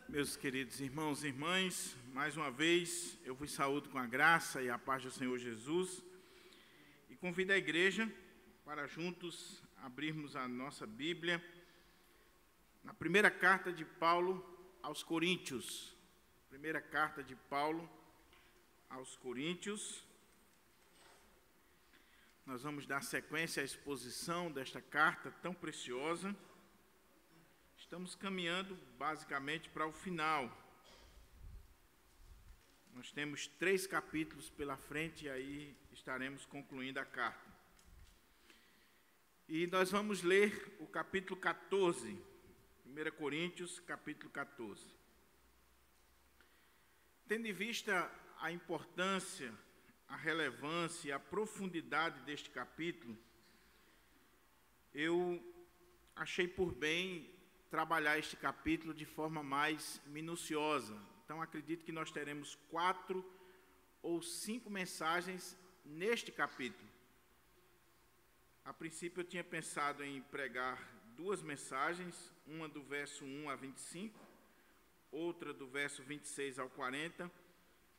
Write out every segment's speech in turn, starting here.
Meus queridos irmãos e irmãs, mais uma vez eu vos saúdo com a graça e a paz do Senhor Jesus e convido a igreja para juntos abrirmos a nossa Bíblia na primeira carta de Paulo aos Coríntios. Primeira carta de Paulo aos Coríntios. Nós vamos dar sequência à exposição desta carta tão preciosa. Estamos caminhando basicamente para o final. Nós temos 3 capítulos pela frente e aí estaremos concluindo a carta. E nós vamos ler o capítulo 14, 1 Coríntios, capítulo 14. Tendo em vista a importância, a relevância e a profundidade deste capítulo, eu achei por bem trabalhar este capítulo de forma mais minuciosa. Então, acredito que nós teremos 4 ou 5 mensagens neste capítulo. A princípio, eu tinha pensado em pregar 2 mensagens, uma do verso 1 a 25, outra do verso 26 ao 40,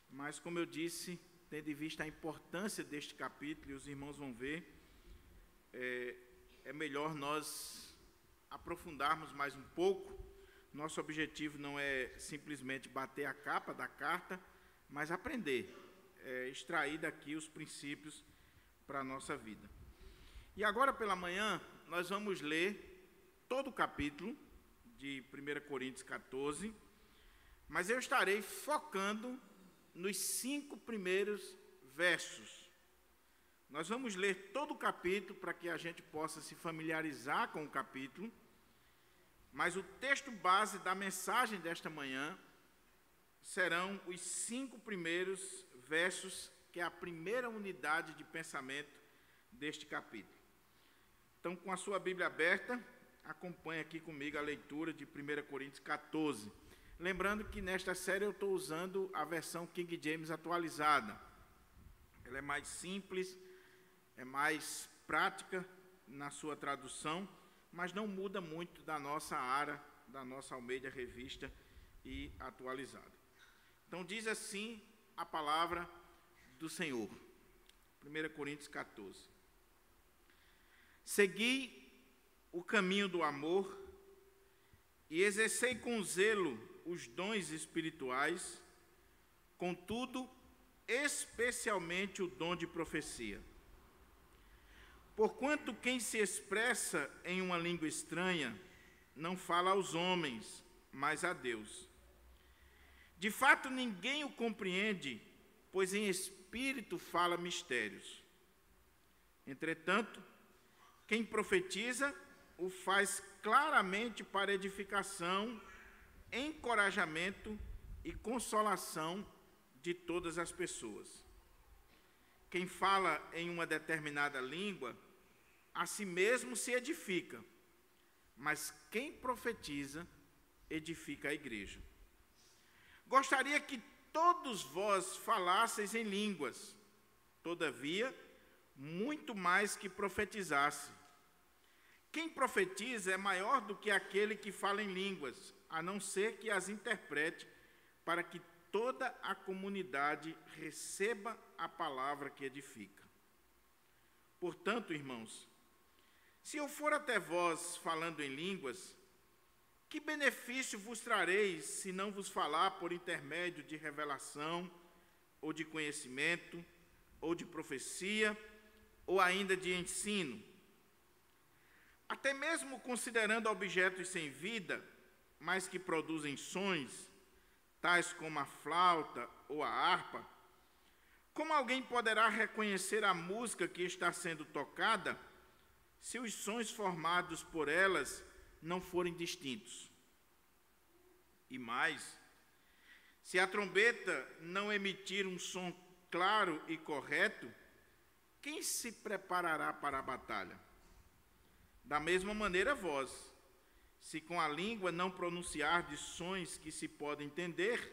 mas, como eu disse, tendo em vista a importância deste capítulo, e os irmãos vão ver, é melhor nós aprofundarmos mais um pouco. Nosso objetivo não é simplesmente bater a capa da carta, mas aprender, extrair daqui os princípios para a nossa vida. E agora pela manhã, nós vamos ler todo o capítulo de 1 Coríntios 14, mas eu estarei focando nos 5 primeiros versos. Nós vamos ler todo o capítulo para que a gente possa se familiarizar com o capítulo, mas o texto base da mensagem desta manhã serão os 5 primeiros versos, que é a primeira unidade de pensamento deste capítulo. Então, com a sua Bíblia aberta, acompanhe aqui comigo a leitura de 1 Coríntios 14. Lembrando que nesta série eu estou usando a versão King James atualizada. Ela é mais simples, é mais prática na sua tradução, mas não muda muito da nossa ARA, da nossa Almeida Revista e atualizada. Então diz assim a palavra do Senhor. 1 Coríntios 14. Segui o caminho do amor e exercei com zelo os dons espirituais, contudo, especialmente o dom de profecia. Porquanto quem se expressa em uma língua estranha não fala aos homens, mas a Deus. De fato, ninguém o compreende, pois em espírito fala mistérios. Entretanto, quem profetiza o faz claramente para edificação, encorajamento e consolação de todas as pessoas. Quem fala em uma determinada língua, a si mesmo se edifica, mas quem profetiza, edifica a igreja. Gostaria que todos vós falasseis em línguas, todavia, muito mais que profetizasse. Quem profetiza é maior do que aquele que fala em línguas, a não ser que as interprete, para que toda a comunidade receba a palavra que edifica. Portanto, irmãos, se eu for até vós falando em línguas, que benefício vos trarei se não vos falar por intermédio de revelação, ou de conhecimento, ou de profecia, ou ainda de ensino? Até mesmo considerando objetos sem vida, mas que produzem sons, tais como a flauta ou a harpa, como alguém poderá reconhecer a música que está sendo tocada, se os sons formados por elas não forem distintos? E mais, se a trombeta não emitir um som claro e correto, quem se preparará para a batalha? Da mesma maneira vós, se com a língua não pronunciardes sons que se podem entender,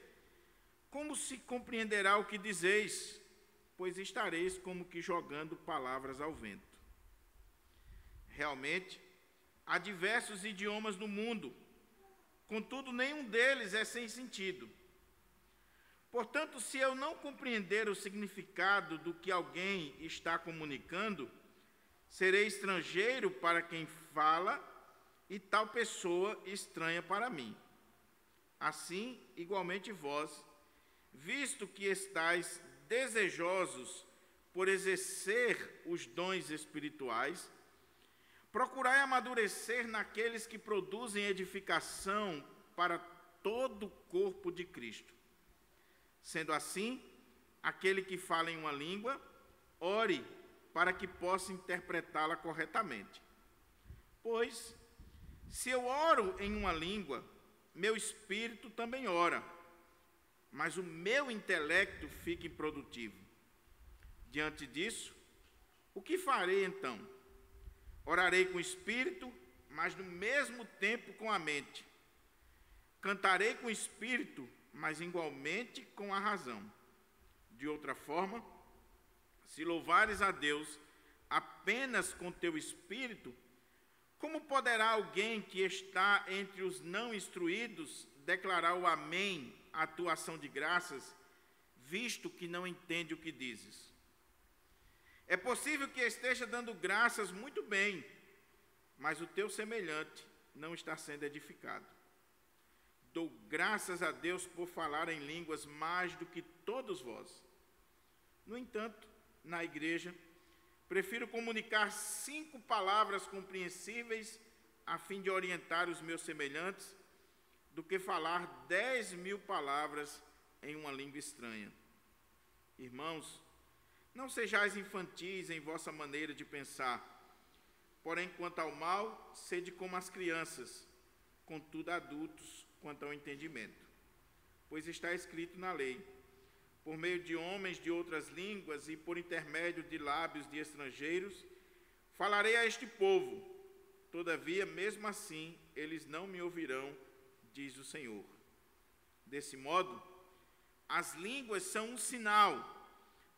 como se compreenderá o que dizeis? Pois estareis como que jogando palavras ao vento. Realmente, há diversos idiomas no mundo, Contudo, nenhum deles é sem sentido. Portanto, se eu não compreender o significado do que alguém está comunicando, serei estrangeiro para quem fala e tal pessoa estranha para mim. Assim, igualmente vós, visto que estáis desejosos por exercer os dons espirituais, procurai amadurecer naqueles que produzem edificação para todo o corpo de Cristo. Sendo assim, aquele que fala em uma língua, ore para que possa interpretá-la corretamente. Pois, se eu oro em uma língua, meu espírito também ora, mas o meu intelecto fica improdutivo. Diante disso, o que farei então? Orarei com o espírito, mas no mesmo tempo com a mente. Cantarei com o espírito, mas igualmente com a razão. De outra forma, se louvares a Deus apenas com teu espírito, como poderá alguém que está entre os não instruídos declarar o amém à tua ação de graças, visto que não entende o que dizes? É possível que esteja dando graças muito bem, mas o teu semelhante não está sendo edificado. Dou graças a Deus por falar em línguas mais do que todos vós. No entanto, na igreja, prefiro comunicar 5 palavras compreensíveis a fim de orientar os meus semelhantes, do que falar 10.000 palavras em uma língua estranha. Irmãos, não sejais infantis em vossa maneira de pensar, porém, quanto ao mal, sede como as crianças, contudo adultos quanto ao entendimento. Pois está escrito na lei, por meio de homens de outras línguas e por intermédio de lábios de estrangeiros, falarei a este povo, todavia, mesmo assim, eles não me ouvirão, diz o Senhor. Desse modo, as línguas são um sinal,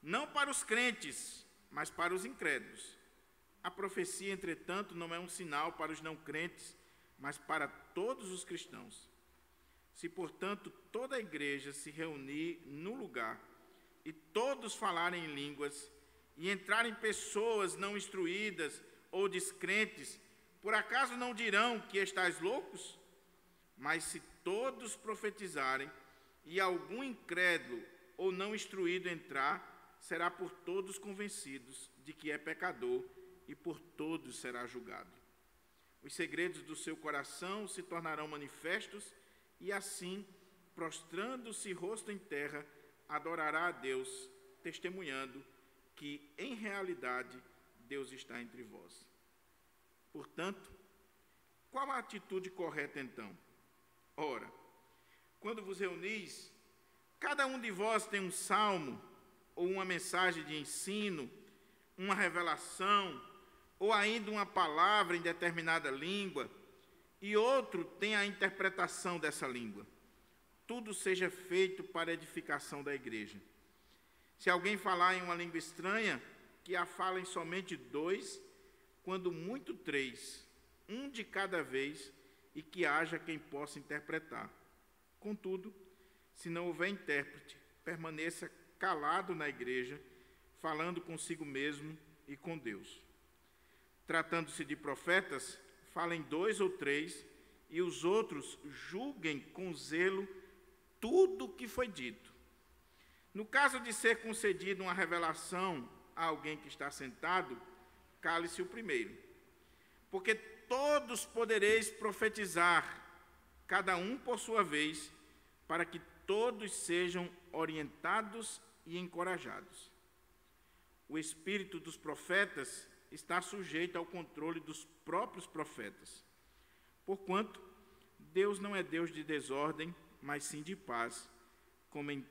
não para os crentes, mas para os incrédulos. A profecia, entretanto, não é um sinal para os não crentes, mas para todos os cristãos. Se, portanto, toda a igreja se reunir no lugar, e todos falarem em línguas, e entrarem pessoas não instruídas ou descrentes, por acaso não dirão que estáis loucos? Mas se todos profetizarem, e algum incrédulo ou não instruído entrar, será por todos convencidos de que é pecador, e por todos será julgado. Os segredos do seu coração se tornarão manifestos, e assim, prostrando-se rosto em terra, adorará a Deus, testemunhando que, em realidade, Deus está entre vós. Portanto, qual a atitude correta então? Ora, quando vos reunis, cada um de vós tem um salmo, ou uma mensagem de ensino, uma revelação, ou ainda uma palavra em determinada língua, e outro tem a interpretação dessa língua. Tudo seja feito para a edificação da igreja. Se alguém falar em uma língua estranha, que a falem somente 2, quando muito 3, um de cada vez, e que haja quem possa interpretar. Contudo, se não houver intérprete, permaneça calado na igreja, falando consigo mesmo e com Deus. Tratando-se de profetas, falem 2 ou 3, e os outros julguem com zelo tudo o que foi dito. No caso de ser concedida uma revelação a alguém que está sentado, cale-se o primeiro. Porque todos podereis profetizar, cada um por sua vez, para que todos sejam orientados e encorajados. O espírito dos profetas está sujeito ao controle dos próprios profetas. Porquanto, Deus não é Deus de desordem, mas sim de paz, como em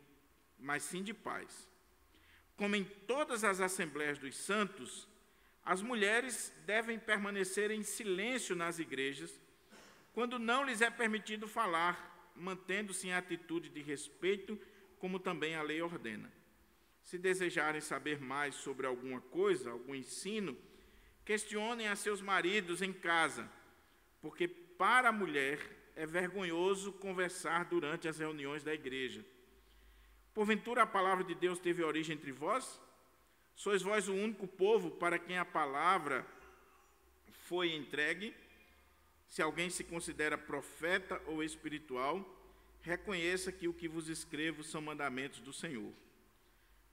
todas as assembleias dos santos, as mulheres devem permanecer em silêncio nas igrejas, quando não lhes é permitido falar, mantendo-se em atitude de respeito, como também a lei ordena. Se desejarem saber mais sobre alguma coisa, algum ensino, questionem a seus maridos em casa, porque para a mulher é vergonhoso conversar durante as reuniões da igreja. Porventura a palavra de Deus teve origem entre vós? Sois vós o único povo para quem a palavra foi entregue? Se alguém se considera profeta ou espiritual, reconheça que o que vos escrevo são mandamentos do Senhor.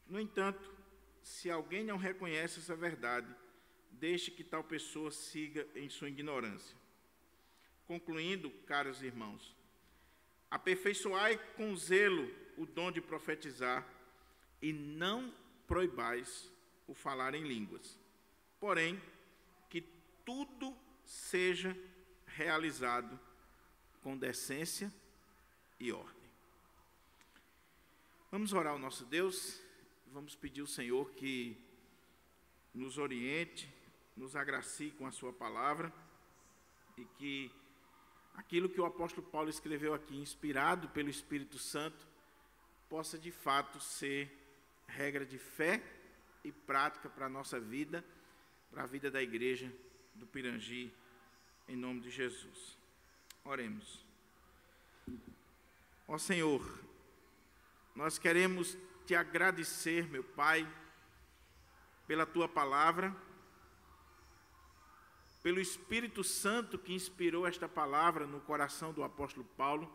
No entanto, se alguém não reconhece essa verdade, deixe que tal pessoa siga em sua ignorância. Concluindo, caros irmãos, aperfeiçoai com zelo o dom de profetizar e não proibais o falar em línguas. Porém, que tudo seja realizado com decência e ordem. Vamos orar ao nosso Deus, vamos pedir ao Senhor que nos oriente, nos agracie com a sua palavra e que aquilo que o apóstolo Paulo escreveu aqui, inspirado pelo Espírito Santo, possa de fato ser regra de fé e prática para a nossa vida, para a vida da igreja do Pirangi, em nome de Jesus. Oremos. Ó Senhor, nós queremos te agradecer, meu Pai, pela tua palavra, pelo Espírito Santo que inspirou esta palavra no coração do apóstolo Paulo.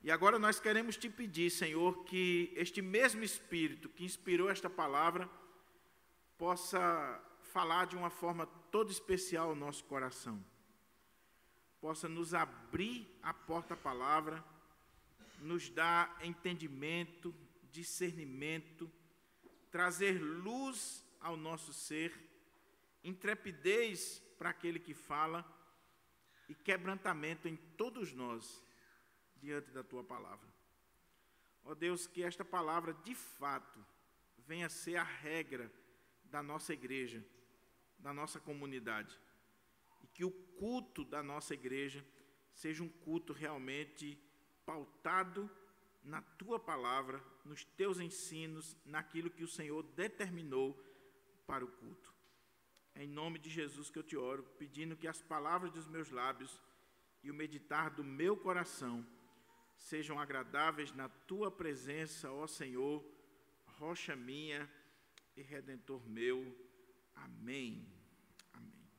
E agora nós queremos te pedir, Senhor, que este mesmo Espírito que inspirou esta palavra possa falar de uma forma toda especial ao nosso coração. Possa nos abrir a porta à palavra, nos dar entendimento, discernimento, trazer luz ao nosso ser, intrepidez para aquele que fala e quebrantamento em todos nós diante da tua palavra. Ó Deus, que esta palavra de fato venha a ser a regra da nossa igreja, da nossa comunidade, e que o culto da nossa igreja seja um culto realmente pautado na tua palavra, nos teus ensinos, naquilo que o Senhor determinou para o culto. É em nome de Jesus que eu te oro, pedindo que as palavras dos meus lábios e o meditar do meu coração sejam agradáveis na tua presença, ó Senhor, rocha minha e redentor meu. Amém. Amém.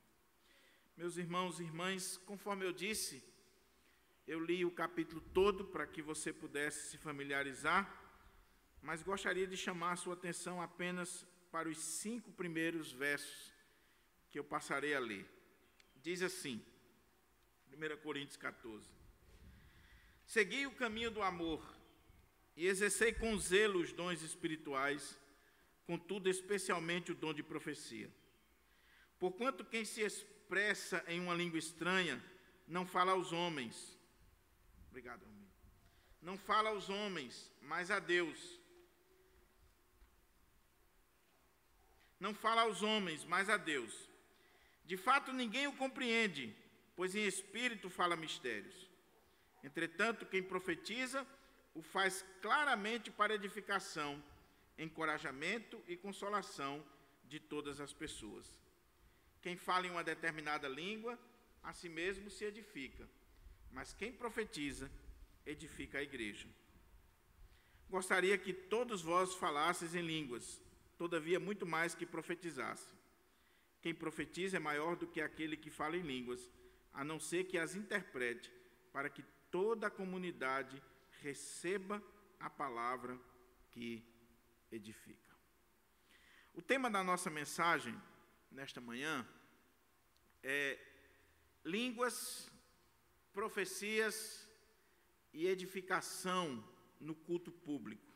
Meus irmãos e irmãs, conforme eu disse, eu li o capítulo todo para que você pudesse se familiarizar, mas gostaria de chamar a sua atenção apenas para os 5 primeiros versos que eu passarei a ler. Diz assim, 1 Coríntios 14: Segui o caminho do amor e exercei com zelo os dons espirituais, contudo, especialmente o dom de profecia. Porquanto quem se expressa em uma língua estranha não fala aos homens. Obrigado, amigo. Não fala aos homens, mas a Deus. Não fala aos homens, mas a Deus. De fato, ninguém o compreende, pois em espírito fala mistérios. Entretanto, quem profetiza o faz claramente para edificação, encorajamento e consolação de todas as pessoas. Quem fala em uma determinada língua, a si mesmo se edifica, mas quem profetiza, edifica a igreja. Gostaria que todos vós falasseis em línguas, todavia muito mais que profetizasse. Quem profetiza é maior do que aquele que fala em línguas, a não ser que as interprete, para que toda a comunidade receba a palavra que edifica. O tema da nossa mensagem nesta manhã é línguas, profecias e edificação no culto público.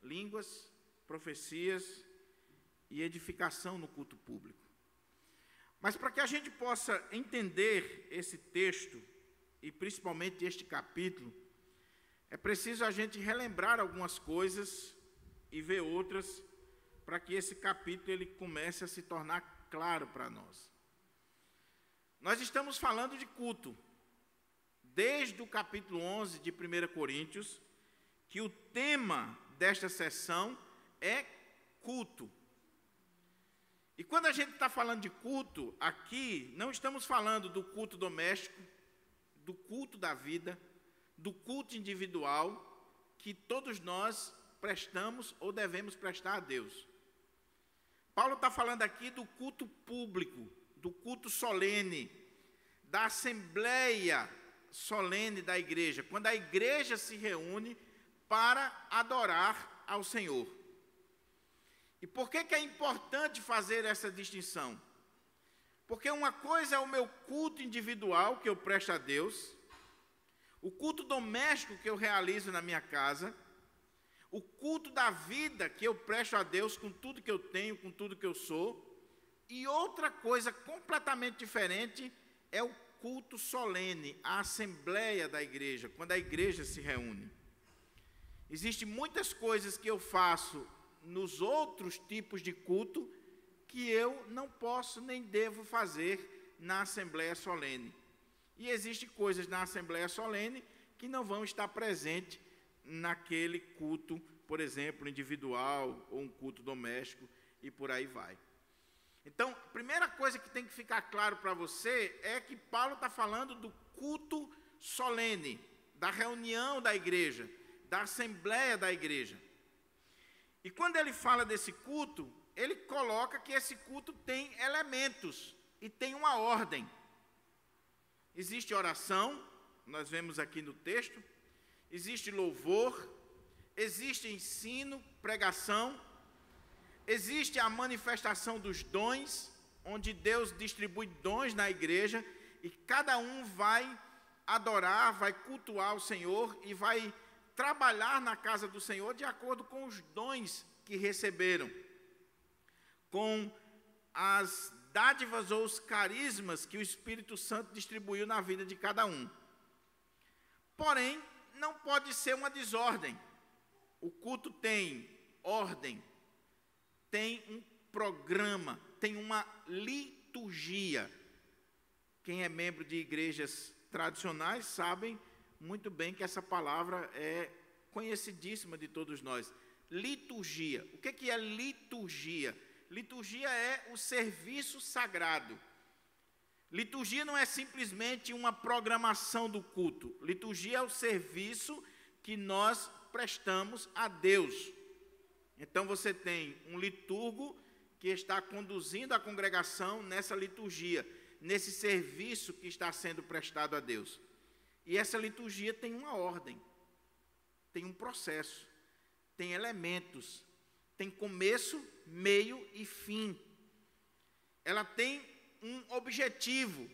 Línguas, profecias e edificação no culto público. Mas para que a gente possa entender esse texto, e principalmente este capítulo, é preciso a gente relembrar algumas coisas e ver outras, para que esse capítulo ele comece a se tornar claro para nós. Nós estamos falando de culto, desde o capítulo 11 de 1 Coríntios, que o tema desta sessão é culto. E quando a gente está falando de culto, aqui não estamos falando do culto doméstico, do culto da vida, do culto individual que todos nós prestamos ou devemos prestar a Deus. Paulo está falando aqui do culto público, do culto solene, da assembleia solene da igreja, quando a igreja se reúne para adorar ao Senhor. E por que é importante fazer essa distinção? Porque uma coisa é o meu culto individual que eu presto a Deus, o culto doméstico que eu realizo na minha casa, o culto da vida que eu presto a Deus com tudo que eu tenho, com tudo que eu sou, e outra coisa completamente diferente é o culto solene, a assembleia da igreja, quando a igreja se reúne. Existem muitas coisas que eu faço nos outros tipos de culto que eu não posso nem devo fazer na assembleia solene. E existem coisas na assembleia solene que não vão estar presentes naquele culto, por exemplo, individual ou um culto doméstico e por aí vai. Então, a primeira coisa que tem que ficar claro para você é que Paulo está falando do culto solene, da reunião da igreja, da assembleia da igreja. E quando ele fala desse culto, ele coloca que esse culto tem elementos e tem uma ordem. Existe oração, nós vemos aqui no texto, existe louvor, existe ensino, pregação, existe a manifestação dos dons, onde Deus distribui dons na igreja e cada um vai adorar, vai cultuar o Senhor e vai trabalhar na casa do Senhor de acordo com os dons que receberam, com as dádivas ou os carismas que o Espírito Santo distribuiu na vida de cada um. Porém, não pode ser uma desordem. O culto tem ordem, tem um programa, tem uma liturgia. Quem é membro de igrejas tradicionais sabem muito bem que essa palavra é conhecidíssima de todos nós. Liturgia. O que é liturgia? Liturgia é o serviço sagrado. Liturgia não é simplesmente uma programação do culto. Liturgia é o serviço que nós prestamos a Deus. Então você tem um liturgo que está conduzindo a congregação nessa liturgia, nesse serviço que está sendo prestado a Deus. E essa liturgia tem uma ordem, tem um processo, tem elementos, tem começo, meio e fim. Ela tem um objetivo,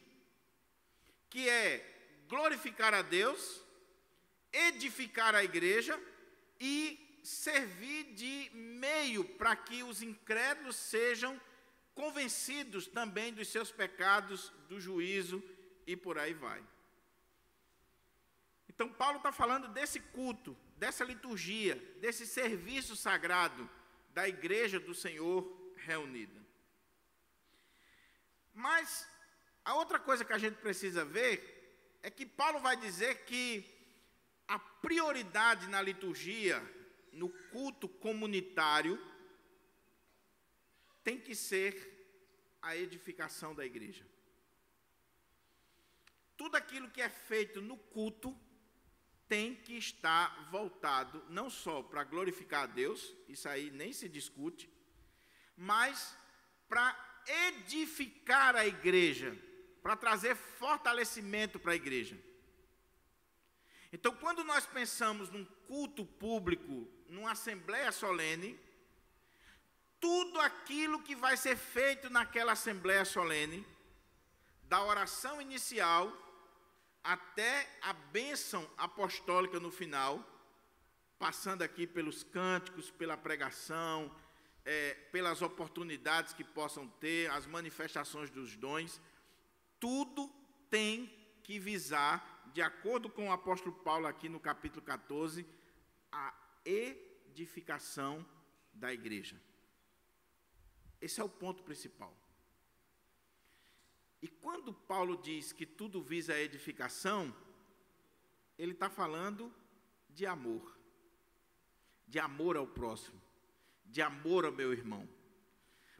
que é glorificar a Deus, edificar a igreja e servir de meio para que os incrédulos sejam convencidos também dos seus pecados, do juízo e por aí vai. Então, Paulo está falando desse culto, dessa liturgia, desse serviço sagrado da igreja do Senhor reunida. Mas a outra coisa que a gente precisa ver é que Paulo vai dizer que a prioridade na liturgia, no culto comunitário, tem que ser a edificação da igreja. Tudo aquilo que é feito no culto tem que estar voltado não só para glorificar a Deus, isso aí nem se discute, mas para edificar a igreja, para trazer fortalecimento para a igreja. Então, quando nós pensamos num culto público, numa assembleia solene, tudo aquilo que vai ser feito naquela assembleia solene, da oração inicial até a bênção apostólica no final, passando aqui pelos cânticos, pela pregação, pelas oportunidades que possam ter, as manifestações dos dons, tudo tem que visar, de acordo com o apóstolo Paulo aqui no capítulo 14, a edificação da igreja. Esse é o ponto principal. E quando Paulo diz que tudo visa a edificação, ele está falando de amor ao próximo, de amor ao meu irmão.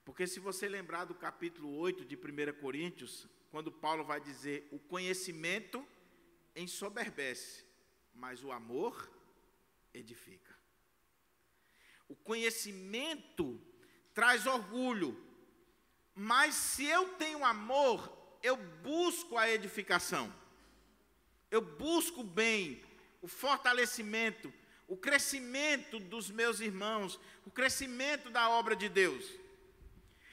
Porque se você lembrar do capítulo 8 de 1 Coríntios, quando Paulo vai dizer o conhecimento ensoberbece, mas o amor edifica. O conhecimento traz orgulho, mas se eu tenho amor, eu busco a edificação, eu busco o bem, o fortalecimento, o crescimento dos meus irmãos, o crescimento da obra de Deus.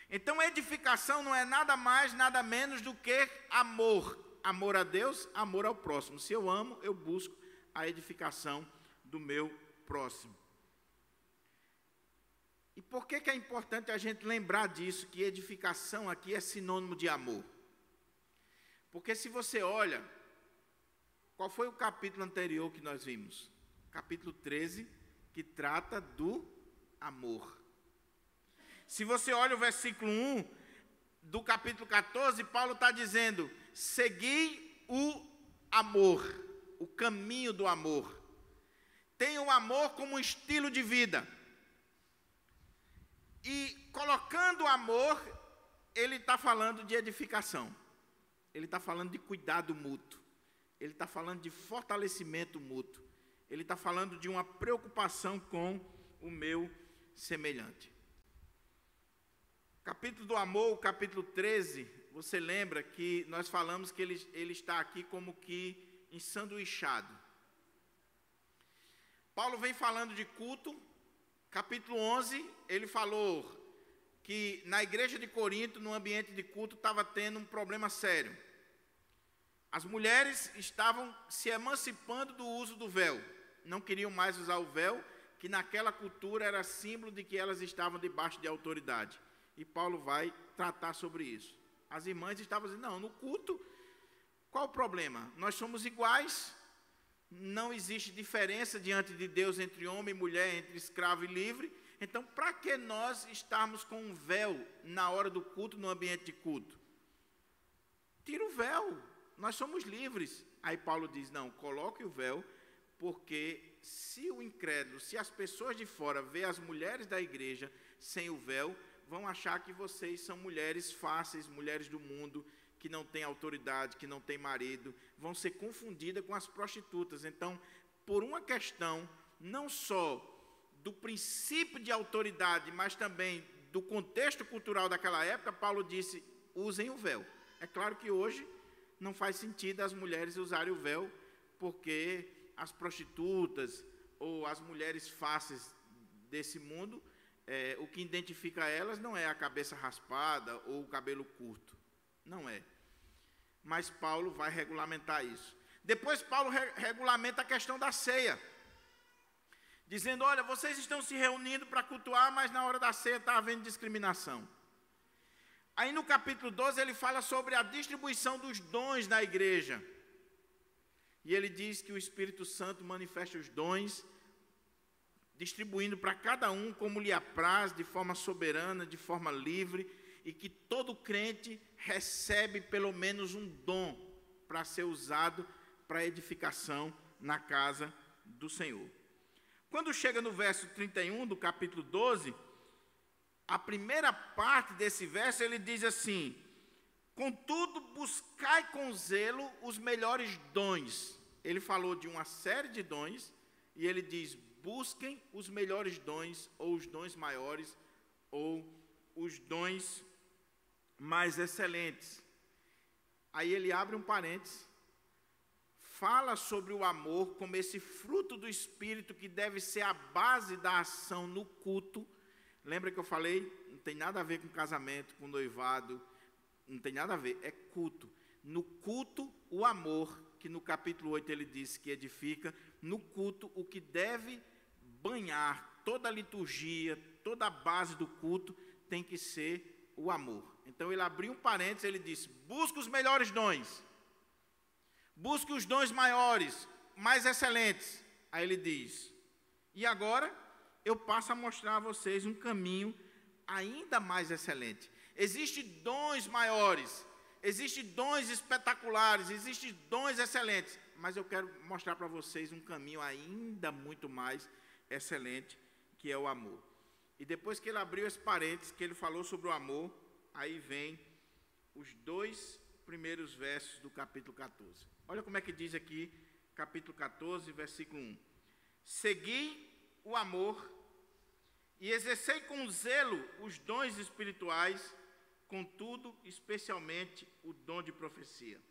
Então, edificação não é nada mais, nada menos do que amor. Amor a Deus, amor ao próximo. Se eu amo, eu busco a edificação do meu próximo. E por que é importante a gente lembrar disso, que edificação aqui é sinônimo de amor? Porque se você olha, qual foi o capítulo anterior que nós vimos? Capítulo 13, que trata do amor. Se você olha o versículo 1 do capítulo 14, Paulo está dizendo: segui o amor, o caminho do amor. Tenha o amor como um estilo de vida. E colocando o amor, ele está falando de edificação. Ele está falando de cuidado mútuo. Ele está falando de fortalecimento mútuo. Ele está falando de uma preocupação com o meu semelhante. Capítulo do amor, o capítulo 13, você lembra que nós falamos que ele está aqui como que ensanduichado. Paulo vem falando de culto. Capítulo 11, ele falou que na igreja de Corinto, no ambiente de culto, estava tendo um problema sério. As mulheres estavam se emancipando do uso do véu. Não queriam mais usar o véu, que naquela cultura era símbolo de que elas estavam debaixo de autoridade. E Paulo vai tratar sobre isso. As irmãs estavam dizendo: não, no culto, qual o problema? Nós somos iguais, não existe diferença diante de Deus entre homem e mulher, entre escravo e livre. Então, para que nós estarmos com um véu na hora do culto, no ambiente de culto? Tira o véu, nós somos livres. Aí Paulo diz: não, coloque o véu, porque se o incrédulo, se as pessoas de fora vê as mulheres da igreja sem o véu, vão achar que vocês são mulheres fáceis, mulheres do mundo, que não têm autoridade, que não têm marido, vão ser confundidas com as prostitutas. Então, por uma questão, não só do princípio de autoridade, mas também do contexto cultural daquela época, Paulo disse: usem o véu. É claro que hoje não faz sentido as mulheres usarem o véu, porque as prostitutas ou as mulheres fáceis desse mundo, o que identifica elas não é a cabeça raspada ou o cabelo curto. Não é. Mas Paulo vai regulamentar isso. Depois Paulo regulamenta a questão da ceia, dizendo: olha, vocês estão se reunindo para cultuar, mas na hora da ceia está havendo discriminação. Aí no capítulo 12 ele fala sobre a distribuição dos dons na igreja. E ele diz que o Espírito Santo manifesta os dons, distribuindo para cada um como lhe apraz, de forma soberana, de forma livre, e que todo crente recebe pelo menos um dom para ser usado para edificação na casa do Senhor. Quando chega no verso 31 do capítulo 12, a primeira parte desse verso ele diz assim: contudo, buscai com zelo os melhores dons. Ele falou de uma série de dons, e ele diz: busquem os melhores dons, ou os dons maiores, ou os dons mais excelentes. Aí ele abre um parênteses, fala sobre o amor como esse fruto do Espírito que deve ser a base da ação no culto. Lembra que eu falei? Não tem nada a ver com casamento, com noivado, não tem nada a ver, é culto. No culto, o amor, que no capítulo 8 ele disse que edifica, no culto, o que deve banhar toda a liturgia, toda a base do culto, tem que ser o amor. Então ele abriu um parênteses, ele disse: busca os melhores dons, busque os dons maiores, mais excelentes. Aí ele diz: e agora eu passo a mostrar a vocês um caminho ainda mais excelente. Existem dons maiores, existem dons espetaculares, existem dons excelentes, mas eu quero mostrar para vocês um caminho ainda muito mais excelente, que é o amor. E depois que ele abriu esse parênteses, que ele falou sobre o amor, aí vem os 2 primeiros versos do capítulo 14. Olha como é que diz aqui, capítulo 14, versículo 1. Segui o amor e exercei com zelo os dons espirituais, contudo, especialmente o dom de profecia.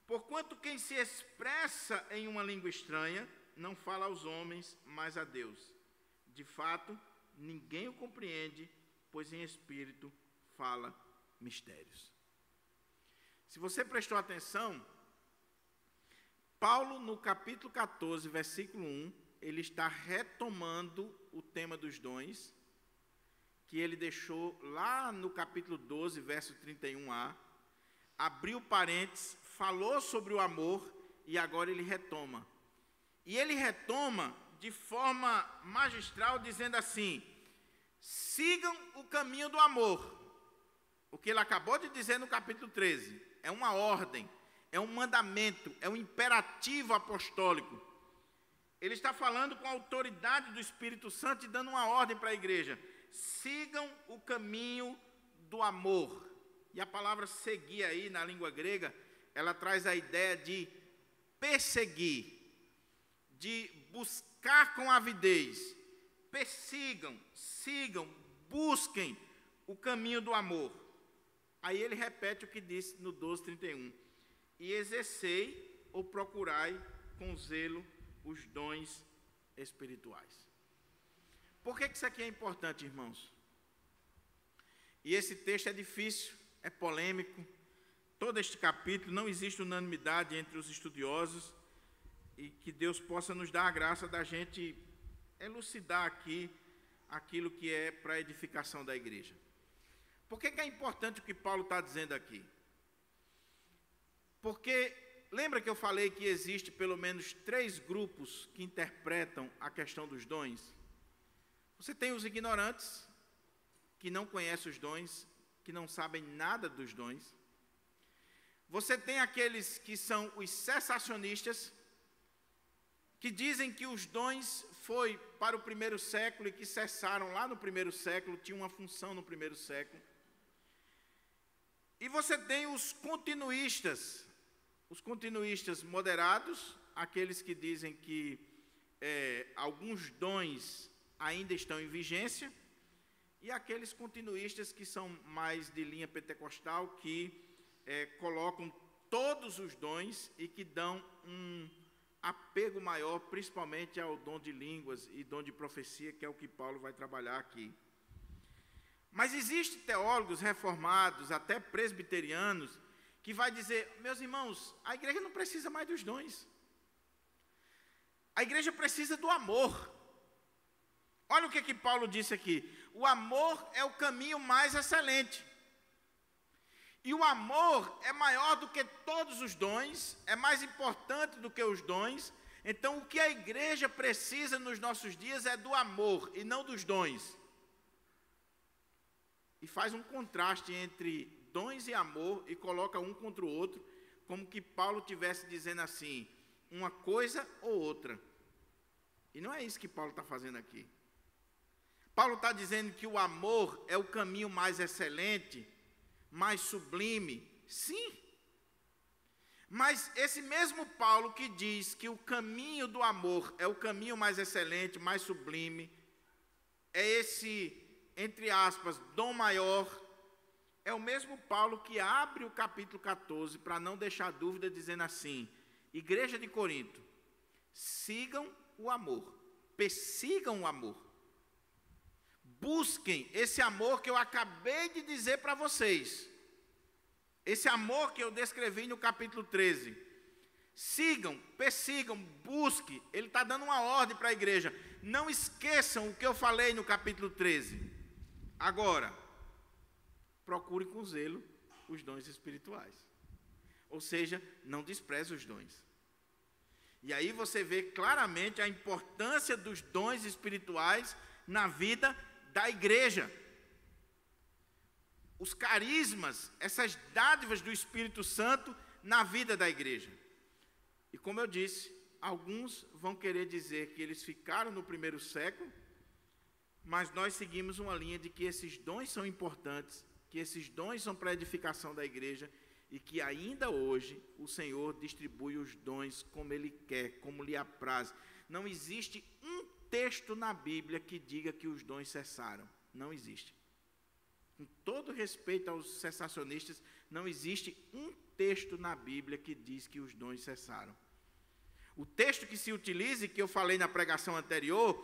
Porquanto quem se expressa em uma língua estranha não fala aos homens, mas a Deus. De fato, ninguém o compreende, pois em espírito fala mistérios. Se você prestou atenção, Paulo, no capítulo 14, versículo 1, ele está retomando o tema dos dons, que ele deixou lá no capítulo 12, verso 31a, abriu parênteses, falou sobre o amor, e agora ele retoma. E ele retoma de forma magistral, dizendo assim: sigam o caminho do amor. O que ele acabou de dizer no capítulo 13, é uma ordem, é um mandamento, é um imperativo apostólico. Ele está falando com a autoridade do Espírito Santo e dando uma ordem para a igreja: sigam o caminho do amor. E a palavra seguir aí, na língua grega, ela traz a ideia de perseguir, de buscar com avidez. Persigam, sigam, busquem o caminho do amor. Aí ele repete o que disse no 12:31. E exercei ou procurai com zelo os dons espirituais. Por que isso aqui é importante, irmãos? E esse texto é difícil, é polêmico. Todo este capítulo não existe unanimidade entre os estudiosos, e que Deus possa nos dar a graça da gente elucidar aqui aquilo que é para a edificação da igreja. Por que é importante o que Paulo está dizendo aqui? Porque lembra que eu falei que existe pelo menos 3 grupos que interpretam a questão dos dons? Você tem os ignorantes, que não conhecem os dons, que não sabem nada dos dons. Você tem aqueles que são os cessacionistas, que dizem que os dons foi para o primeiro século e que cessaram lá no primeiro século, tinham uma função no primeiro século. E você tem os continuistas moderados, aqueles que dizem que alguns dons ainda estão em vigência, e aqueles continuistas que são mais de linha pentecostal, que colocam todos os dons e que dão um apego maior, principalmente ao dom de línguas e dom de profecia, que é o que Paulo vai trabalhar aqui. Mas existem teólogos reformados, até presbiterianos, que vai dizer: meus irmãos, a igreja não precisa mais dos dons. A igreja precisa do amor. Olha o que Paulo disse aqui: o amor é o caminho mais excelente. E o amor é maior do que todos os dons, é mais importante do que os dons. Então, o que a igreja precisa nos nossos dias é do amor e não dos dons. E faz um contraste entre dons e amor e coloca um contra o outro, como que Paulo estivesse dizendo assim, uma coisa ou outra. E não é isso que Paulo está fazendo aqui. Paulo está dizendo que o amor é o caminho mais excelente, mais sublime, sim. Mas esse mesmo Paulo que diz que o caminho do amor é o caminho mais excelente, mais sublime, é esse, entre aspas, dom maior, é o mesmo Paulo que abre o capítulo 14 para não deixar dúvida, dizendo assim: igreja de Corinto, sigam o amor, persigam o amor. Busquem esse amor que eu acabei de dizer para vocês. Esse amor que eu descrevi no capítulo 13. Sigam, persigam, busquem. Ele está dando uma ordem para a igreja. Não esqueçam o que eu falei no capítulo 13. Agora, procure com zelo os dons espirituais. Ou seja, não despreze os dons. E aí você vê claramente a importância dos dons espirituais na vida da igreja. Os carismas, essas dádivas do Espírito Santo na vida da igreja. E como eu disse, alguns vão querer dizer que eles ficaram no primeiro século, mas nós seguimos uma linha de que esses dons são importantes, que esses dons são para a edificação da igreja e que ainda hoje o Senhor distribui os dons como Ele quer, como lhe apraz. Não existe um texto na Bíblia que diga que os dons cessaram. Não existe. Com todo respeito aos cessacionistas, não existe um texto na Bíblia que diz que os dons cessaram. O texto que se utiliza, e que eu falei na pregação anterior,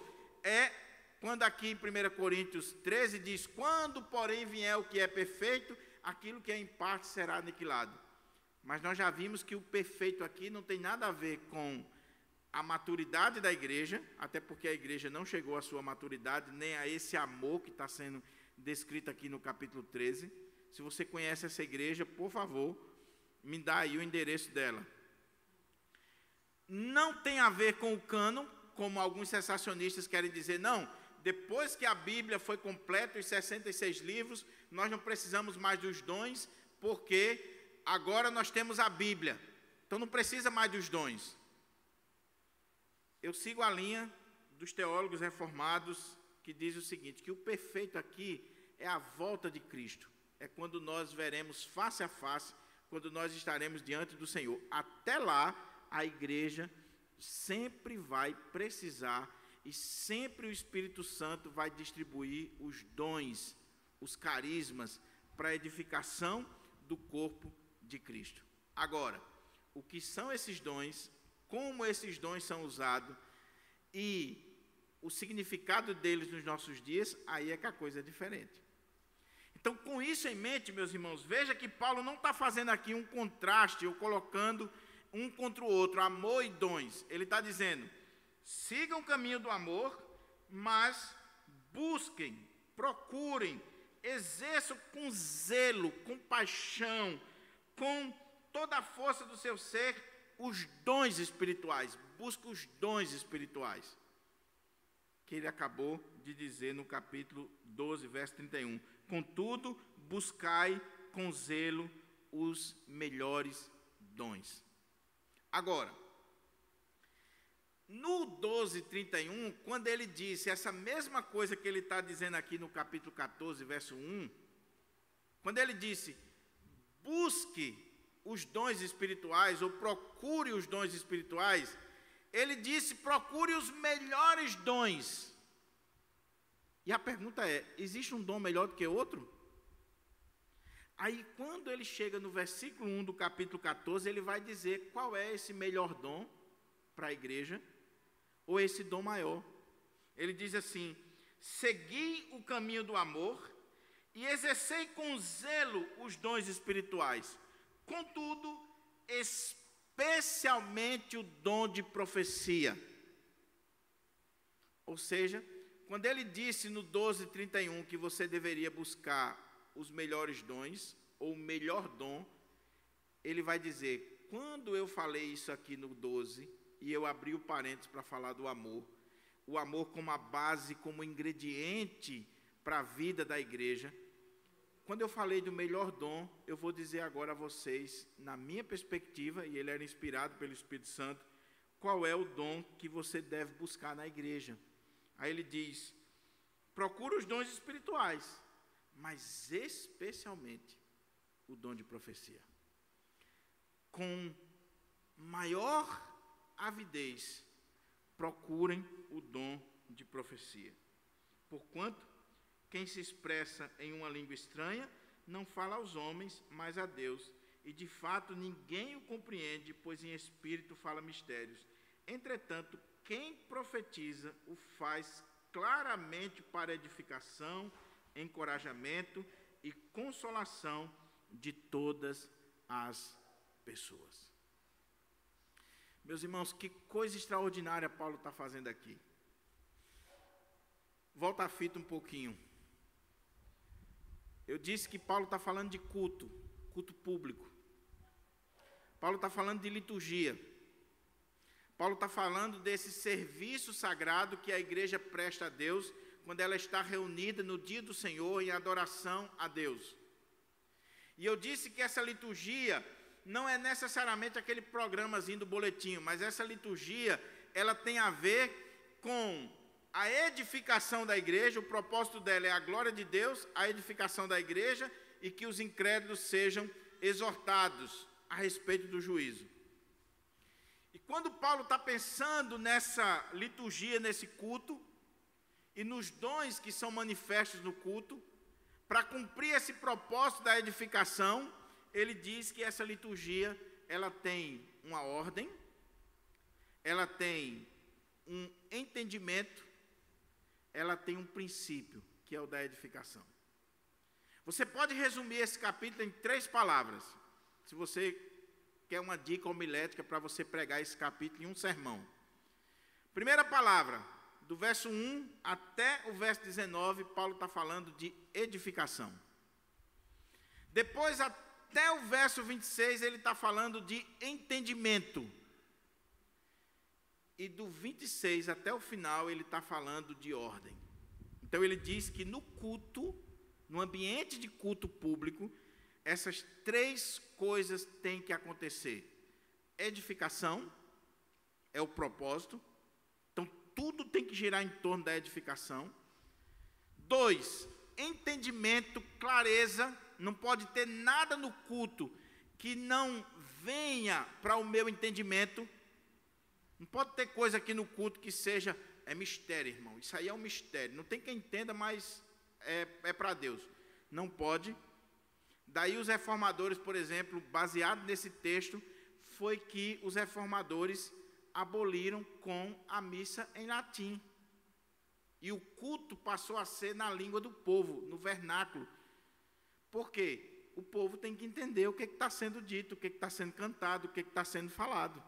é quando aqui em 1 Coríntios 13 diz: quando, porém, vier o que é perfeito, aquilo que é em parte será aniquilado. Mas nós já vimos que o perfeito aqui não tem nada a ver com a maturidade da igreja, até porque a igreja não chegou à sua maturidade, nem a esse amor que está sendo descrito aqui no capítulo 13. Se você conhece essa igreja, por favor, me dá aí o endereço dela. Não tem a ver com o cânon, como alguns cessacionistas querem dizer. Não, depois que a Bíblia foi completa, os 66 livros, nós não precisamos mais dos dons, porque agora nós temos a Bíblia, então não precisa mais dos dons. Eu sigo a linha dos teólogos reformados, que diz o seguinte, que o perfeito aqui é a volta de Cristo, é quando nós veremos face a face, quando nós estaremos diante do Senhor. Até lá, a igreja sempre vai precisar, e sempre o Espírito Santo vai distribuir os dons, os carismas, para a edificação do corpo de Cristo. Agora, o que são esses dons, como esses dons são usados, e o significado deles nos nossos dias, aí é que a coisa é diferente. Então, com isso em mente, meus irmãos, veja que Paulo não está fazendo aqui um contraste, ou colocando um contra o outro, amor e dons. Ele está dizendo, sigam o caminho do amor, mas busquem, procurem, exerçam com zelo, com paixão, com toda a força do seu ser, os dons espirituais. Busque os dons espirituais, que ele acabou de dizer no capítulo 12, verso 31. Contudo, buscai com zelo os melhores dons. Agora, no 12:31, quando ele disse essa mesma coisa que ele está dizendo aqui no capítulo 14, verso 1, quando ele disse, busque os dons espirituais, ou procure os dons espirituais, ele disse, procure os melhores dons. E a pergunta é, existe um dom melhor do que outro? Aí, quando ele chega no versículo 1 do capítulo 14, ele vai dizer qual é esse melhor dom para a igreja, ou esse dom maior. Ele diz assim, segui o caminho do amor e exercei com zelo os dons espirituais. Contudo, especialmente o dom de profecia. Ou seja, quando ele disse no 12:31 que você deveria buscar os melhores dons, ou o melhor dom, ele vai dizer, quando eu falei isso aqui no 12, e eu abri o parênteses para falar do amor, o amor como a base, como ingrediente para a vida da igreja, quando eu falei do melhor dom, eu vou dizer agora a vocês, na minha perspectiva, e ele era inspirado pelo Espírito Santo, qual é o dom que você deve buscar na igreja. Aí ele diz, procura os dons espirituais, mas especialmente o dom de profecia. Com maior avidez, procurem o dom de profecia. Porquanto, quem se expressa em uma língua estranha, não fala aos homens, mas a Deus. E de fato ninguém o compreende, pois em espírito fala mistérios. Entretanto, quem profetiza o faz claramente para edificação, encorajamento e consolação de todas as pessoas. Meus irmãos, que coisa extraordinária Paulo está fazendo aqui. Volta a fita um pouquinho. Eu disse que Paulo está falando de culto, culto público. Paulo está falando de liturgia. Paulo está falando desse serviço sagrado que a igreja presta a Deus quando ela está reunida no dia do Senhor em adoração a Deus. E eu disse que essa liturgia não é necessariamente aquele programazinho do boletim, mas essa liturgia, ela tem a ver com a edificação da igreja. O propósito dela é a glória de Deus, a edificação da igreja e que os incrédulos sejam exortados a respeito do juízo. E quando Paulo está pensando nessa liturgia, nesse culto, e nos dons que são manifestos no culto, para cumprir esse propósito da edificação, ele diz que essa liturgia, ela tem uma ordem, ela tem um entendimento, ela tem um princípio, que é o da edificação. Você pode resumir esse capítulo em 3 palavras, se você quer uma dica homilética para você pregar esse capítulo em um sermão. Primeira palavra, do verso 1 até o verso 19, Paulo está falando de edificação. Depois, até o verso 26, ele está falando de entendimento. E do 26 até o final, ele está falando de ordem. Então, ele diz que no culto, no ambiente de culto público, essas 3 coisas têm que acontecer. Edificação é o propósito. Então, tudo tem que girar em torno da edificação. 2, entendimento, clareza. Não pode ter nada no culto que não venha para o meu entendimento. Não pode ter coisa aqui no culto que seja, é mistério, irmão. Isso aí é um mistério. Não tem quem entenda, mas é para Deus. Não pode. Daí os reformadores, por exemplo, baseado nesse texto, foi que os reformadores aboliram com a missa em latim. E o culto passou a ser na língua do povo, no vernáculo. Por quê? O povo tem que entender o que está sendo dito, o que está sendo cantado, o que está sendo falado.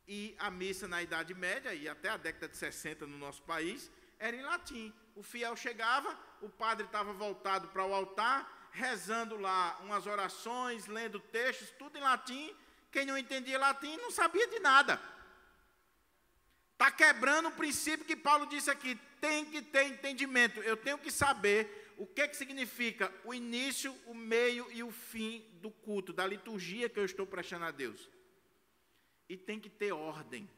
E a missa na Idade Média, e até a década de 60 no nosso país, era em latim. O fiel chegava, o padre estava voltado para o altar, rezando lá umas orações, lendo textos, tudo em latim. Quem não entendia latim não sabia de nada. Está quebrando o princípio que Paulo disse aqui, tem que ter entendimento. Eu tenho que saber o que significa o início, o meio e o fim do culto, da liturgia que eu estou prestando a Deus. E tem que ter ordem,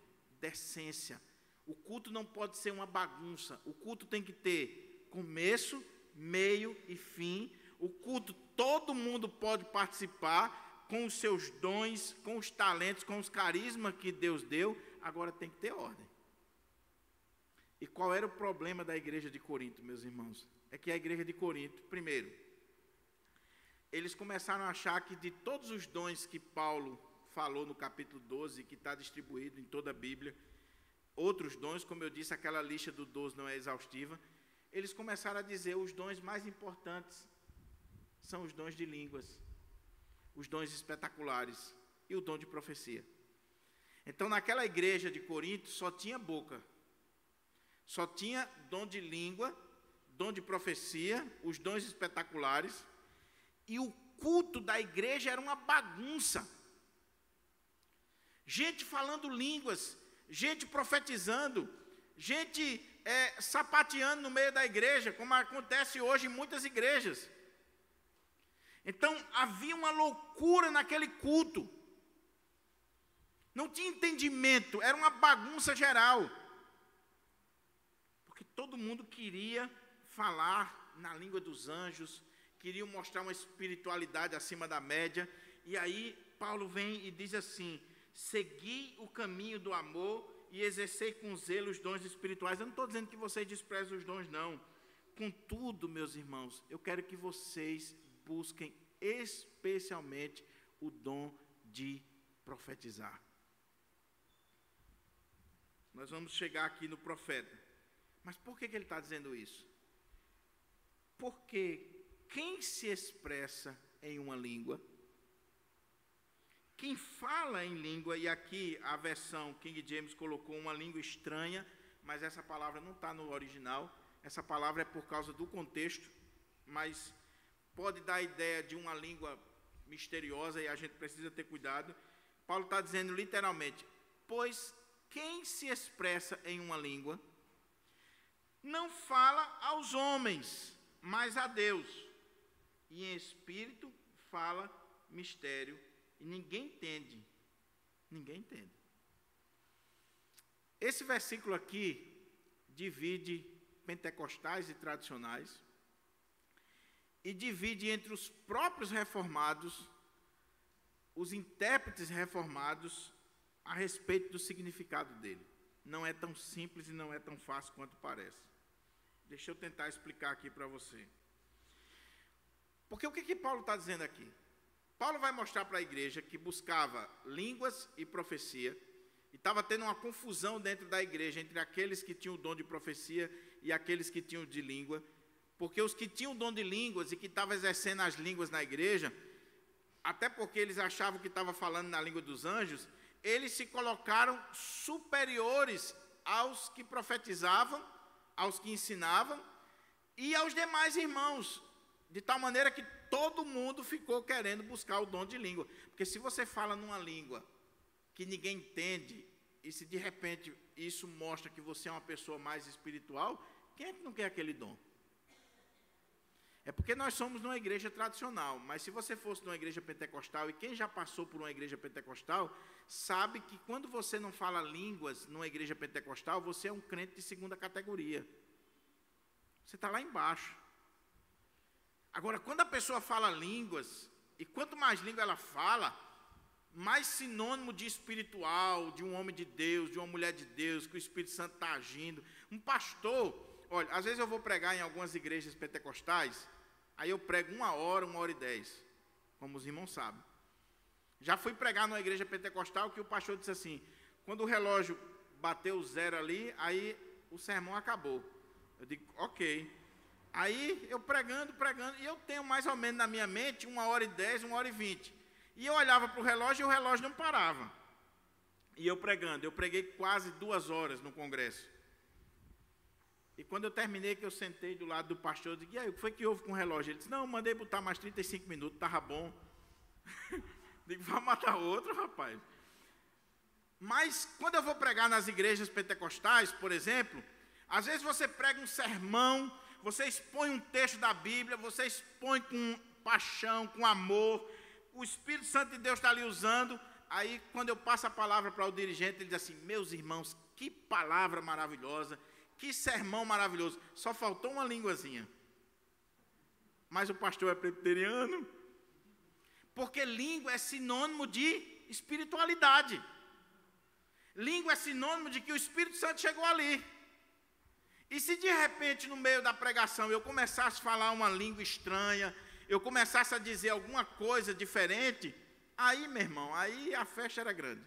decência. O culto não pode ser uma bagunça. O culto tem que ter começo, meio e fim. O culto, todo mundo pode participar com os seus dons, com os talentos, com os carismas que Deus deu. Agora tem que ter ordem. E qual era o problema da igreja de Corinto, meus irmãos? É que a igreja de Corinto, primeiro, eles começaram a achar que de todos os dons que Paulo falou no capítulo 12, que está distribuído em toda a Bíblia, outros dons, como eu disse, aquela lista do 12 não é exaustiva, eles começaram a dizer os dons mais importantes são os dons de línguas, os dons espetaculares e o dom de profecia. Então, naquela igreja de Corinto, só tinha boca, só tinha dom de língua, dom de profecia, os dons espetaculares, e o culto da igreja era uma bagunça. Gente falando línguas, gente profetizando, gente sapateando no meio da igreja, como acontece hoje em muitas igrejas. Então, havia uma loucura naquele culto. Não tinha entendimento, era uma bagunça geral. Porque todo mundo queria falar na língua dos anjos, queria mostrar uma espiritualidade acima da média. E aí, Paulo vem e diz assim: segui o caminho do amor e exercei com zelo os dons espirituais. Eu não estou dizendo que vocês desprezam os dons, não. Contudo, meus irmãos, eu quero que vocês busquem especialmente o dom de profetizar. Nós vamos chegar aqui no profeta. Mas por que ele está dizendo isso? Porque quem se expressa em uma língua, quem fala em língua, e aqui a versão King James colocou uma língua estranha, mas essa palavra não está no original, essa palavra é por causa do contexto, mas pode dar a ideia de uma língua misteriosa e a gente precisa ter cuidado. Paulo está dizendo literalmente, pois quem se expressa em uma língua não fala aos homens, mas a Deus, e em espírito fala mistério, e ninguém entende. Ninguém entende. Esse versículo aqui divide pentecostais e tradicionais. e divide entre os próprios reformados, os intérpretes reformados, a respeito do significado dele. Não é tão simples e não é tão fácil quanto parece. Deixa eu tentar explicar aqui para você. Porque o que Paulo está dizendo aqui? Paulo vai mostrar para a igreja que buscava línguas e profecia, e estava tendo uma confusão dentro da igreja entre aqueles que tinham o dom de profecia e aqueles que tinham de língua, porque os que tinham o dom de línguas e que estavam exercendo as línguas na igreja, até porque eles achavam que estavam falando na língua dos anjos, eles se colocaram superiores aos que profetizavam, aos que ensinavam e aos demais irmãos, de tal maneira que todo mundo ficou querendo buscar o dom de língua. Porque se você fala numa língua que ninguém entende, e se de repente isso mostra que você é uma pessoa mais espiritual, quem é que não quer aquele dom? É porque nós somos numa igreja tradicional, mas se você fosse numa igreja pentecostal, e quem já passou por uma igreja pentecostal, sabe que quando você não fala línguas numa igreja pentecostal, você é um crente de segunda categoria. Você está lá embaixo. Agora, quando a pessoa fala línguas, e quanto mais língua ela fala, mais sinônimo de espiritual, de um homem de Deus, de uma mulher de Deus, que o Espírito Santo está agindo. Um pastor, olha, às vezes eu vou pregar em algumas igrejas pentecostais, aí eu prego 1h e 10, como os irmãos sabem. Já fui pregar numa igreja pentecostal que o pastor disse assim, quando o relógio bateu 0 ali, aí o sermão acabou. Eu digo, ok. Aí eu pregando, e eu tenho mais ou menos na minha mente 1h10, 1h20. E eu olhava para o relógio e o relógio não parava. E eu pregando, eu preguei quase 2 horas no congresso. E quando eu terminei, que eu sentei do lado do pastor, eu disse, e aí, o que foi que houve com o relógio? Ele disse, não, eu mandei botar mais 35 minutos, estava bom. Digo, vai matar outro, rapaz. Mas, quando eu vou pregar nas igrejas pentecostais, por exemplo, às vezes você prega um sermão, você expõe um texto da Bíblia, você expõe com paixão, com amor, o Espírito Santo de Deus está ali usando, aí quando eu passo a palavra para o dirigente, ele diz assim, meus irmãos, que palavra maravilhosa, que sermão maravilhoso, só faltou uma línguazinha. Mas o pastor é presbiteriano, porque língua é sinônimo de espiritualidade. Língua é sinônimo de que o Espírito Santo chegou ali. E se de repente no meio da pregação eu começasse a falar uma língua estranha, eu começasse a dizer alguma coisa diferente, aí, meu irmão, aí a festa era grande.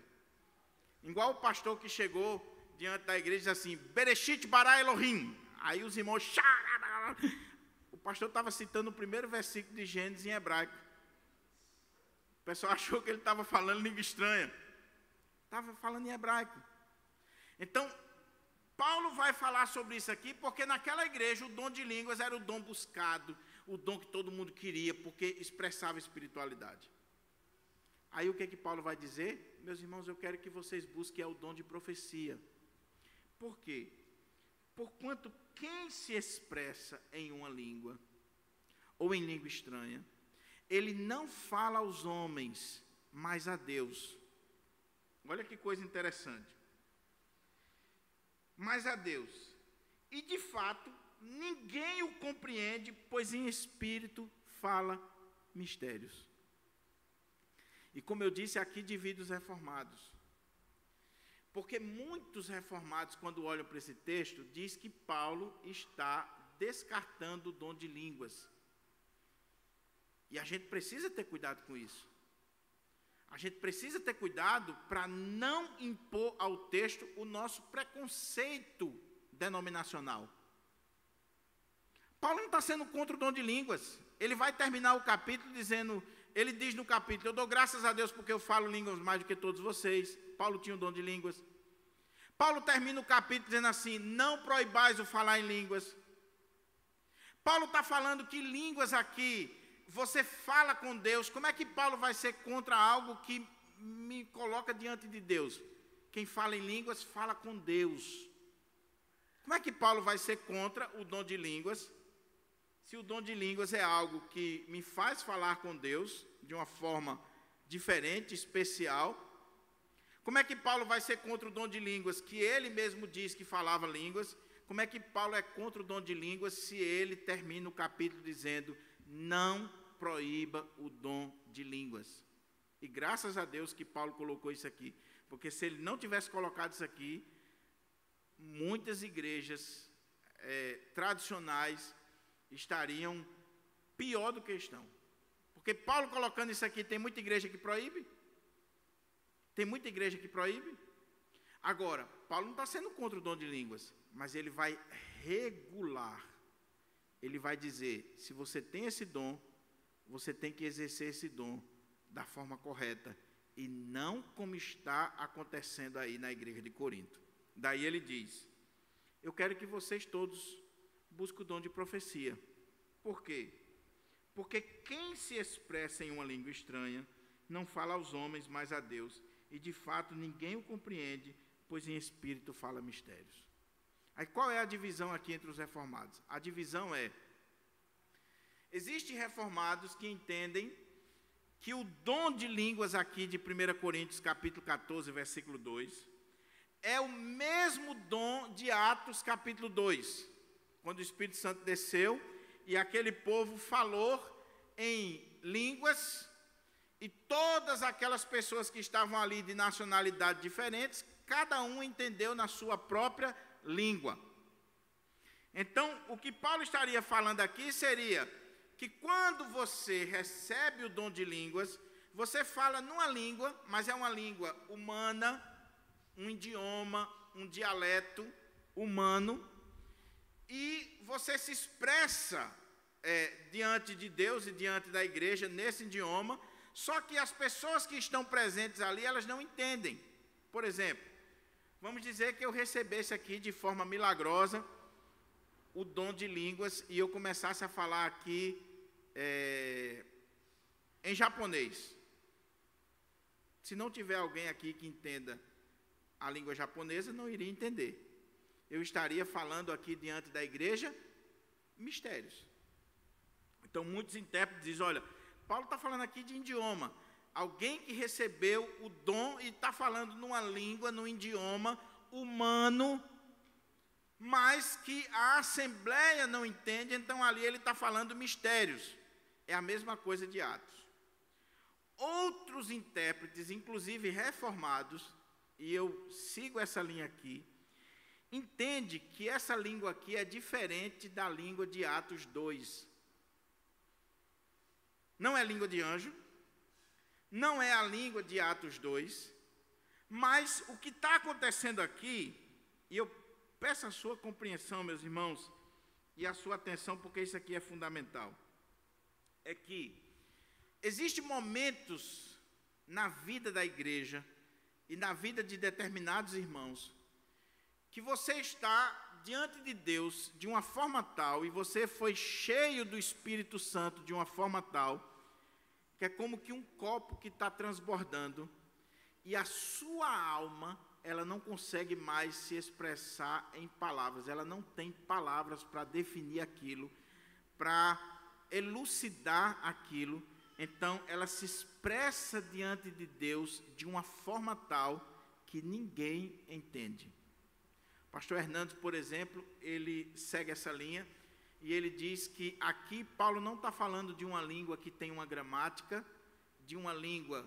Igual o pastor que chegou diante da igreja e disse assim, Bereshit bara Elohim. Aí os irmãos, o pastor estava citando o primeiro versículo de Gênesis em hebraico. O pessoal achou que ele estava falando língua estranha. Estava falando em hebraico. Então, Paulo vai falar sobre isso aqui, porque naquela igreja o dom de línguas era o dom buscado, o dom que todo mundo queria, porque expressava espiritualidade. Aí o que Paulo vai dizer? Meus irmãos, eu quero que vocês busquem o dom de profecia. Por quê? Porquanto quem se expressa em uma língua, ou em língua estranha, ele não fala aos homens, mas a Deus. Olha que coisa interessante. Mas a Deus. E de fato, ninguém o compreende, pois em espírito fala mistérios. E como eu disse, aqui divide os reformados. Porque muitos reformados, quando olham para esse texto, diz que Paulo está descartando o dom de línguas. E a gente precisa ter cuidado com isso. A gente precisa ter cuidado para não impor ao texto o nosso preconceito denominacional. Paulo não está sendo contra o dom de línguas. Ele vai terminar o capítulo dizendo, ele diz no capítulo, eu dou graças a Deus porque eu falo línguas mais do que todos vocês. Paulo tinha o dom de línguas. Paulo termina o capítulo dizendo assim, não proibais o falar em línguas. Paulo está falando que línguas aqui, você fala com Deus. Como é que Paulo vai ser contra algo que me coloca diante de Deus? Quem fala em línguas, fala com Deus. Como é que Paulo vai ser contra o dom de línguas, se o dom de línguas é algo que me faz falar com Deus de uma forma diferente, especial? Como é que Paulo vai ser contra o dom de línguas, que ele mesmo diz que falava línguas? Como é que Paulo é contra o dom de línguas, se ele termina o capítulo dizendo, não proíba o dom de línguas. E graças a Deus que Paulo colocou isso aqui, porque se ele não tivesse colocado isso aqui, muitas igrejas tradicionais estariam pior do que estão. Porque Paulo colocando isso aqui, tem muita igreja que proíbe? Tem muita igreja que proíbe? Agora, Paulo não está sendo contra o dom de línguas, mas ele vai regular. Ele vai dizer, se você tem esse dom, você tem que exercer esse dom da forma correta, e não como está acontecendo aí na igreja de Corinto. Daí ele diz, eu quero que vocês todos busquem o dom de profecia. Por quê? Porque quem se expressa em uma língua estranha, não fala aos homens, mas a Deus, e de fato ninguém o compreende, pois em espírito fala mistérios. Aí qual é a divisão aqui entre os reformados? A divisão é, existem reformados que entendem que o dom de línguas aqui de 1 Coríntios capítulo 14, versículo 2, é o mesmo dom de Atos capítulo 2, quando o Espírito Santo desceu e aquele povo falou em línguas, e todas aquelas pessoas que estavam ali de nacionalidades diferentes, cada um entendeu na sua própria língua. Então, o que Paulo estaria falando aqui seria que quando você recebe o dom de línguas, você fala numa língua, mas é uma língua humana, um idioma, um dialeto humano, e você se expressa diante de Deus e diante da igreja nesse idioma, só que as pessoas que estão presentes ali, elas não entendem. Por exemplo, vamos dizer que eu recebesse aqui de forma milagrosa o dom de línguas e eu começasse a falar aqui em japonês. Se não tiver alguém aqui que entenda a língua japonesa, não iria entender. Eu estaria falando aqui diante da igreja mistérios. Então muitos intérpretes dizem, olha, Paulo está falando aqui de idioma. Alguém que recebeu o dom e está falando numa língua, num idioma humano, mas que a assembleia não entende, então ali ele está falando mistérios. É a mesma coisa de Atos. Outros intérpretes, inclusive reformados, e eu sigo essa linha aqui, entende que essa língua aqui é diferente da língua de Atos 2. Não é língua de anjo, não é a língua de Atos 2, mas o que está acontecendo aqui, e eu peço a sua compreensão, meus irmãos, e a sua atenção, porque isso aqui é fundamental, é que existem momentos na vida da igreja e na vida de determinados irmãos, que você está diante de Deus de uma forma tal, e você foi cheio do Espírito Santo de uma forma tal, que é como que um copo que está transbordando, e a sua alma, ela não consegue mais se expressar em palavras, ela não tem palavras para definir aquilo, para elucidar aquilo, então ela se expressa diante de Deus de uma forma tal que ninguém entende. Pastor Hernandes, por exemplo, ele segue essa linha, e ele diz que aqui Paulo não está falando de uma língua que tem uma gramática, de uma língua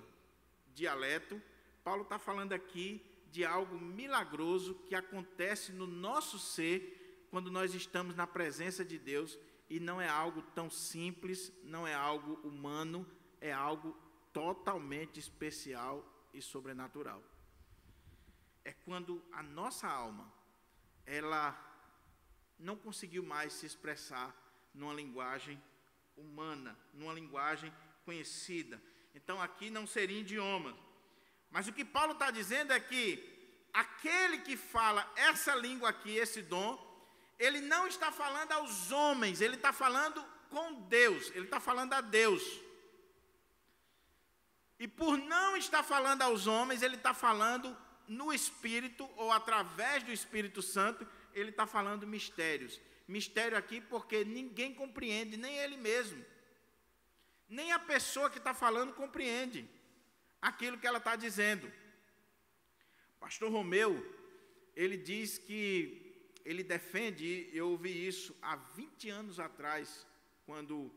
dialeto. Paulo está falando aqui de algo milagroso que acontece no nosso ser quando nós estamos na presença de Deus, e não é algo tão simples, não é algo humano, é algo totalmente especial e sobrenatural. É quando a nossa alma, ela não conseguiu mais se expressar numa linguagem humana, numa linguagem conhecida. Então aqui não seria idioma. Mas o que Paulo está dizendo é que aquele que fala essa língua aqui, esse dom, ele não está falando aos homens, ele está falando com Deus, ele está falando a Deus. E por não estar falando aos homens, ele está falando no Espírito, ou através do Espírito Santo, ele está falando mistérios. Mistério aqui porque ninguém compreende, nem ele mesmo. Nem a pessoa que está falando compreende aquilo que ela está dizendo. Pastor Romeu, ele diz que ele defende, eu ouvi isso há 20 anos atrás, quando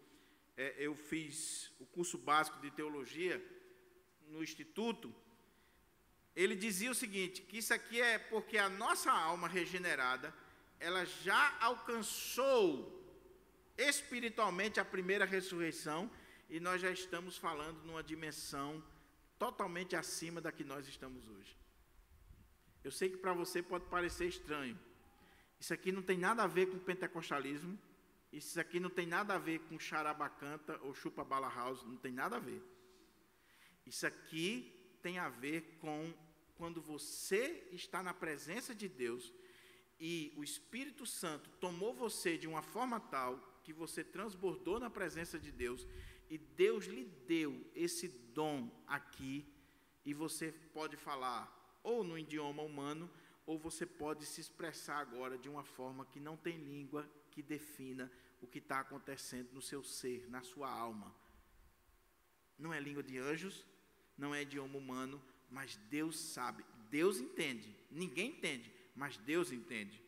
eu fiz o curso básico de teologia no Instituto, ele dizia o seguinte, que isso aqui é porque a nossa alma regenerada, ela já alcançou espiritualmente a primeira ressurreição, e nós já estamos falando numa dimensão totalmente acima da que nós estamos hoje. Eu sei que para você pode parecer estranho. Isso aqui não tem nada a ver com pentecostalismo, isso aqui não tem nada a ver com charabacanta ou chupa-bala house, não tem nada a ver. Isso aqui tem a ver com quando você está na presença de Deus e o Espírito Santo tomou você de uma forma tal que você transbordou na presença de Deus e Deus lhe deu esse dom aqui e você pode falar ou no idioma humano ou você pode se expressar agora de uma forma que não tem língua que defina o que está acontecendo no seu ser, na sua alma. Não é língua de anjos, não é idioma humano, mas Deus sabe, Deus entende, ninguém entende, mas Deus entende.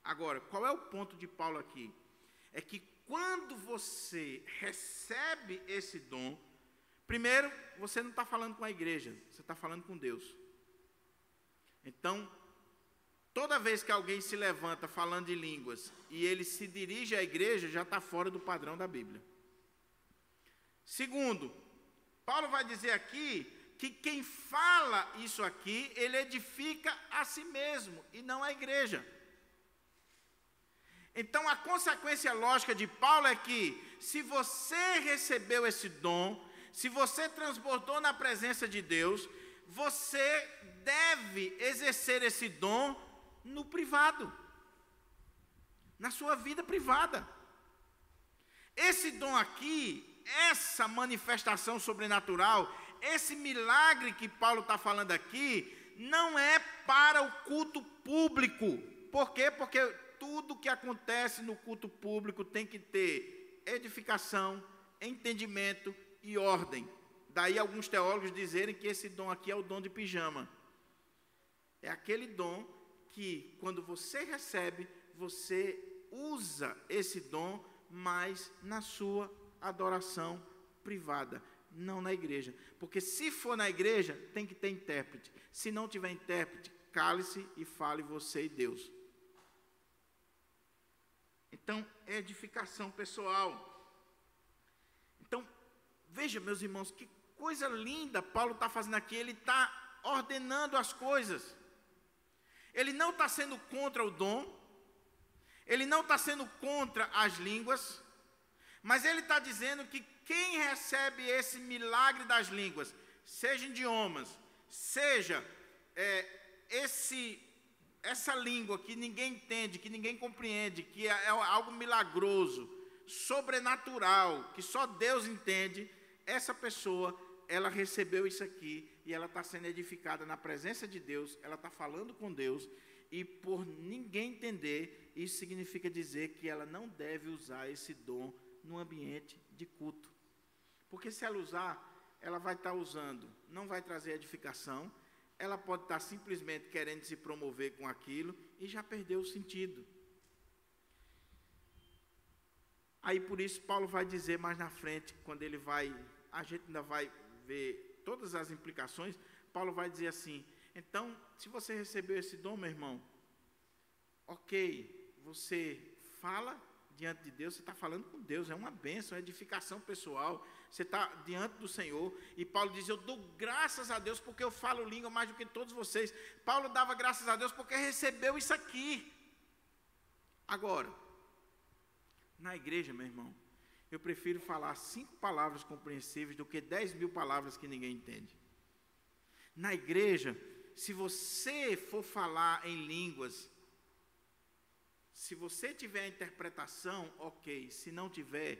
Agora, qual é o ponto de Paulo aqui? É que quando você recebe esse dom, primeiro, você não está falando com a igreja, você está falando com Deus. Então, toda vez que alguém se levanta falando de línguas e ele se dirige à igreja, já está fora do padrão da Bíblia. Segundo, Paulo vai dizer aqui que quem fala isso aqui, ele edifica a si mesmo e não a igreja. Então, a consequência lógica de Paulo é que, se você recebeu esse dom, se você transbordou na presença de Deus, você deve exercer esse dom no privado, na sua vida privada. Esse dom aqui, essa manifestação sobrenatural, esse milagre que Paulo está falando aqui, não é para o culto público. Por quê? Porque tudo que acontece no culto público tem que ter edificação, entendimento e ordem. Daí alguns teólogos dizerem que esse dom aqui é o dom de pijama. É aquele dom que, quando você recebe, você usa esse dom, mas na sua adoração privada, não na igreja. Porque se for na igreja, tem que ter intérprete. Se não tiver intérprete, cale-se e fale você e Deus. Então, é edificação pessoal. Então, veja, meus irmãos, que coisa linda Paulo está fazendo aqui. Ele está ordenando as coisas. Ele não está sendo contra o dom, ele não está sendo contra as línguas, mas ele está dizendo que quem recebe esse milagre das línguas, seja idiomas, seja essa língua que ninguém entende, que ninguém compreende, que é algo milagroso, sobrenatural, que só Deus entende, essa pessoa, ela recebeu isso aqui e ela está sendo edificada na presença de Deus, ela está falando com Deus, e por ninguém entender, isso significa dizer que ela não deve usar esse dom no ambiente de culto. Porque se ela usar, ela vai estar usando, não vai trazer edificação, ela pode estar simplesmente querendo se promover com aquilo e já perdeu o sentido. Aí por isso Paulo vai dizer mais na frente, quando ele vai, a gente ainda vai ver todas as implicações, Paulo vai dizer assim, então, se você recebeu esse dom, meu irmão, ok, você fala diante de Deus, você está falando com Deus, é uma bênção, é edificação pessoal, você está diante do Senhor, e Paulo diz, eu dou graças a Deus porque eu falo língua mais do que todos vocês. Paulo dava graças a Deus porque recebeu isso aqui. Agora, na igreja, meu irmão, eu prefiro falar 5 palavras compreensíveis do que 10.000 palavras que ninguém entende. Na igreja, se você for falar em línguas, se você tiver a interpretação, ok. Se não tiver,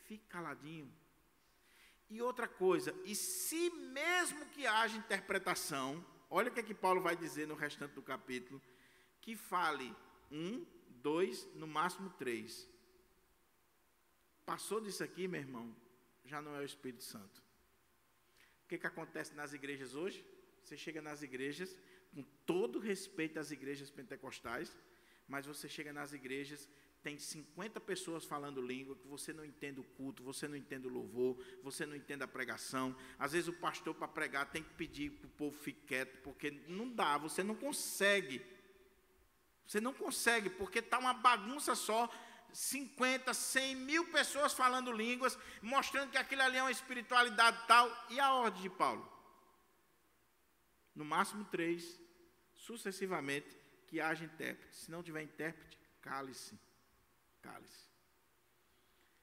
fique caladinho. E outra coisa, e se mesmo que haja interpretação, olha o que Paulo vai dizer no restante do capítulo, que fale 1, 2, no máximo 3. Passou disso aqui, meu irmão, já não é o Espírito Santo. O que acontece nas igrejas hoje? Você chega nas igrejas, com todo respeito às igrejas pentecostais, mas você chega nas igrejas, tem 50 pessoas falando língua, que você não entende o culto, você não entende o louvor, você não entende a pregação. Às vezes o pastor, para pregar, tem que pedir para o povo ficar quieto, porque não dá, você não consegue. Você não consegue, porque está uma bagunça só, 50, 100 mil pessoas falando línguas, mostrando que aquilo ali é uma espiritualidade tal. E a ordem de Paulo? No máximo 3, sucessivamente, que haja intérprete. Se não tiver intérprete, cale-se. Cale-se.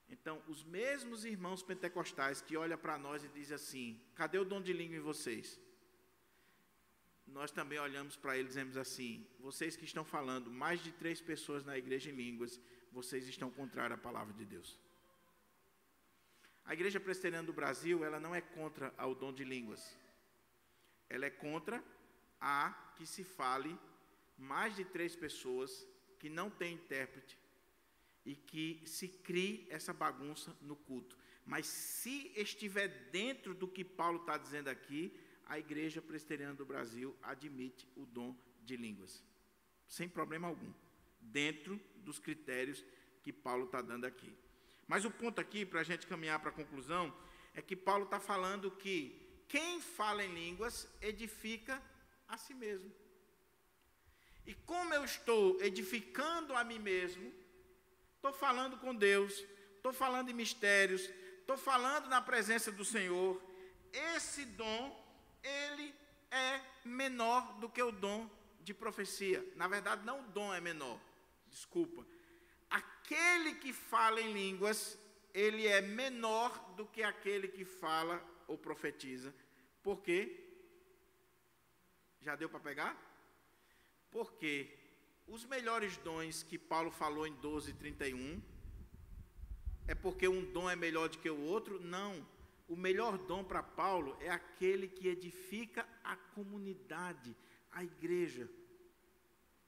Então, os mesmos irmãos pentecostais que olham para nós e dizem assim, cadê o dom de língua em vocês? Nós também olhamos para eles e dizemos assim, vocês que estão falando, mais de 3 pessoas na igreja em línguas, vocês estão contrários à palavra de Deus. A Igreja Presbiteriana do Brasil, ela não é contra o dom de línguas. Ela é contra a que se fale mais de 3 pessoas, que não tem intérprete, e que se crie essa bagunça no culto. Mas se estiver dentro do que Paulo está dizendo aqui, a Igreja Presbiteriana do Brasil admite o dom de línguas, sem problema algum, dentro dos critérios que Paulo está dando aqui. Mas o ponto aqui, para a gente caminhar para a conclusão, é que Paulo está falando que quem fala em línguas edifica a si mesmo. E como eu estou edificando a mim mesmo, estou falando com Deus, estou falando em mistérios, estou falando na presença do Senhor, esse dom, ele é menor do que o dom de profecia. Na verdade, não o dom é menor, desculpa. Aquele que fala em línguas, ele é menor do que aquele que fala ou profetiza. Por quê? Já deu para pegar? Porque os melhores dons que Paulo falou em 12:31, é porque um dom é melhor do que o outro? Não. O melhor dom para Paulo é aquele que edifica a comunidade, a igreja.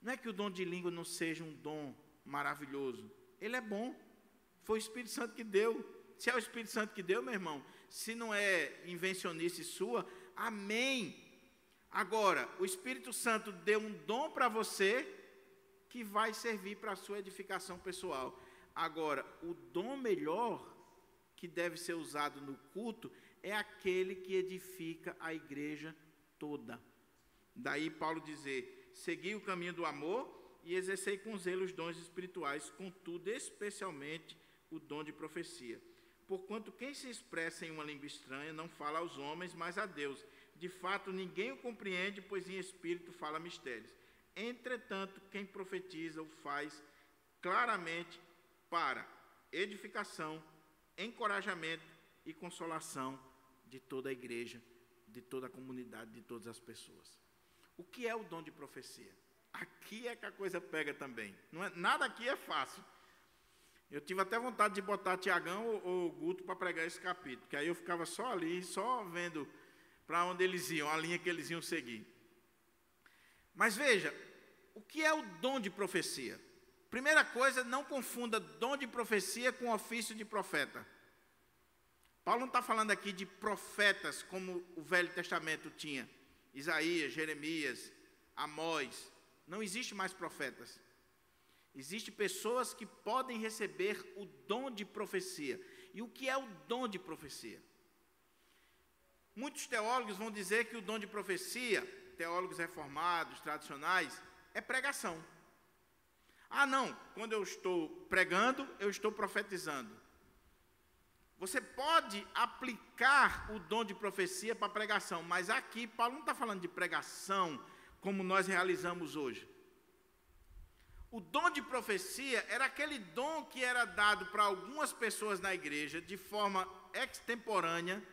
Não é que o dom de língua não seja um dom maravilhoso. Ele é bom. Foi o Espírito Santo que deu. Se é o Espírito Santo que deu, meu irmão, se não é invencionice sua, amém. Agora, o Espírito Santo deu um dom para você que vai servir para a sua edificação pessoal. Agora, o dom melhor que deve ser usado no culto é aquele que edifica a igreja toda. Daí Paulo dizer, segui o caminho do amor e exercei com zelo os dons espirituais, contudo, especialmente o dom de profecia. Porquanto quem se expressa em uma língua estranha não fala aos homens, mas a Deus. De fato, ninguém o compreende, pois em espírito fala mistérios. Entretanto, quem profetiza o faz claramente para edificação, encorajamento e consolação de toda a igreja, de toda a comunidade, de todas as pessoas. O que é o dom de profecia? Aqui é que a coisa pega também. Não é, nada aqui é fácil. Eu tive até vontade de botar Tiagão ou Guto para pregar esse capítulo, porque aí eu ficava só ali, só vendo para onde eles iam, a linha que eles iam seguir. Mas veja, o que é o dom de profecia? Primeira coisa, não confunda dom de profecia com ofício de profeta. Paulo não está falando aqui de profetas como o Velho Testamento tinha. Isaías, Jeremias, Amós. Não existe mais profetas. Existem pessoas que podem receber o dom de profecia. E o que é o dom de profecia? Muitos teólogos vão dizer que o dom de profecia, teólogos reformados, tradicionais, é pregação. Ah, não, quando eu estou pregando, eu estou profetizando. Você pode aplicar o dom de profecia para pregação, mas aqui Paulo não está falando de pregação como nós realizamos hoje. O dom de profecia era aquele dom que era dado para algumas pessoas na igreja de forma extemporânea,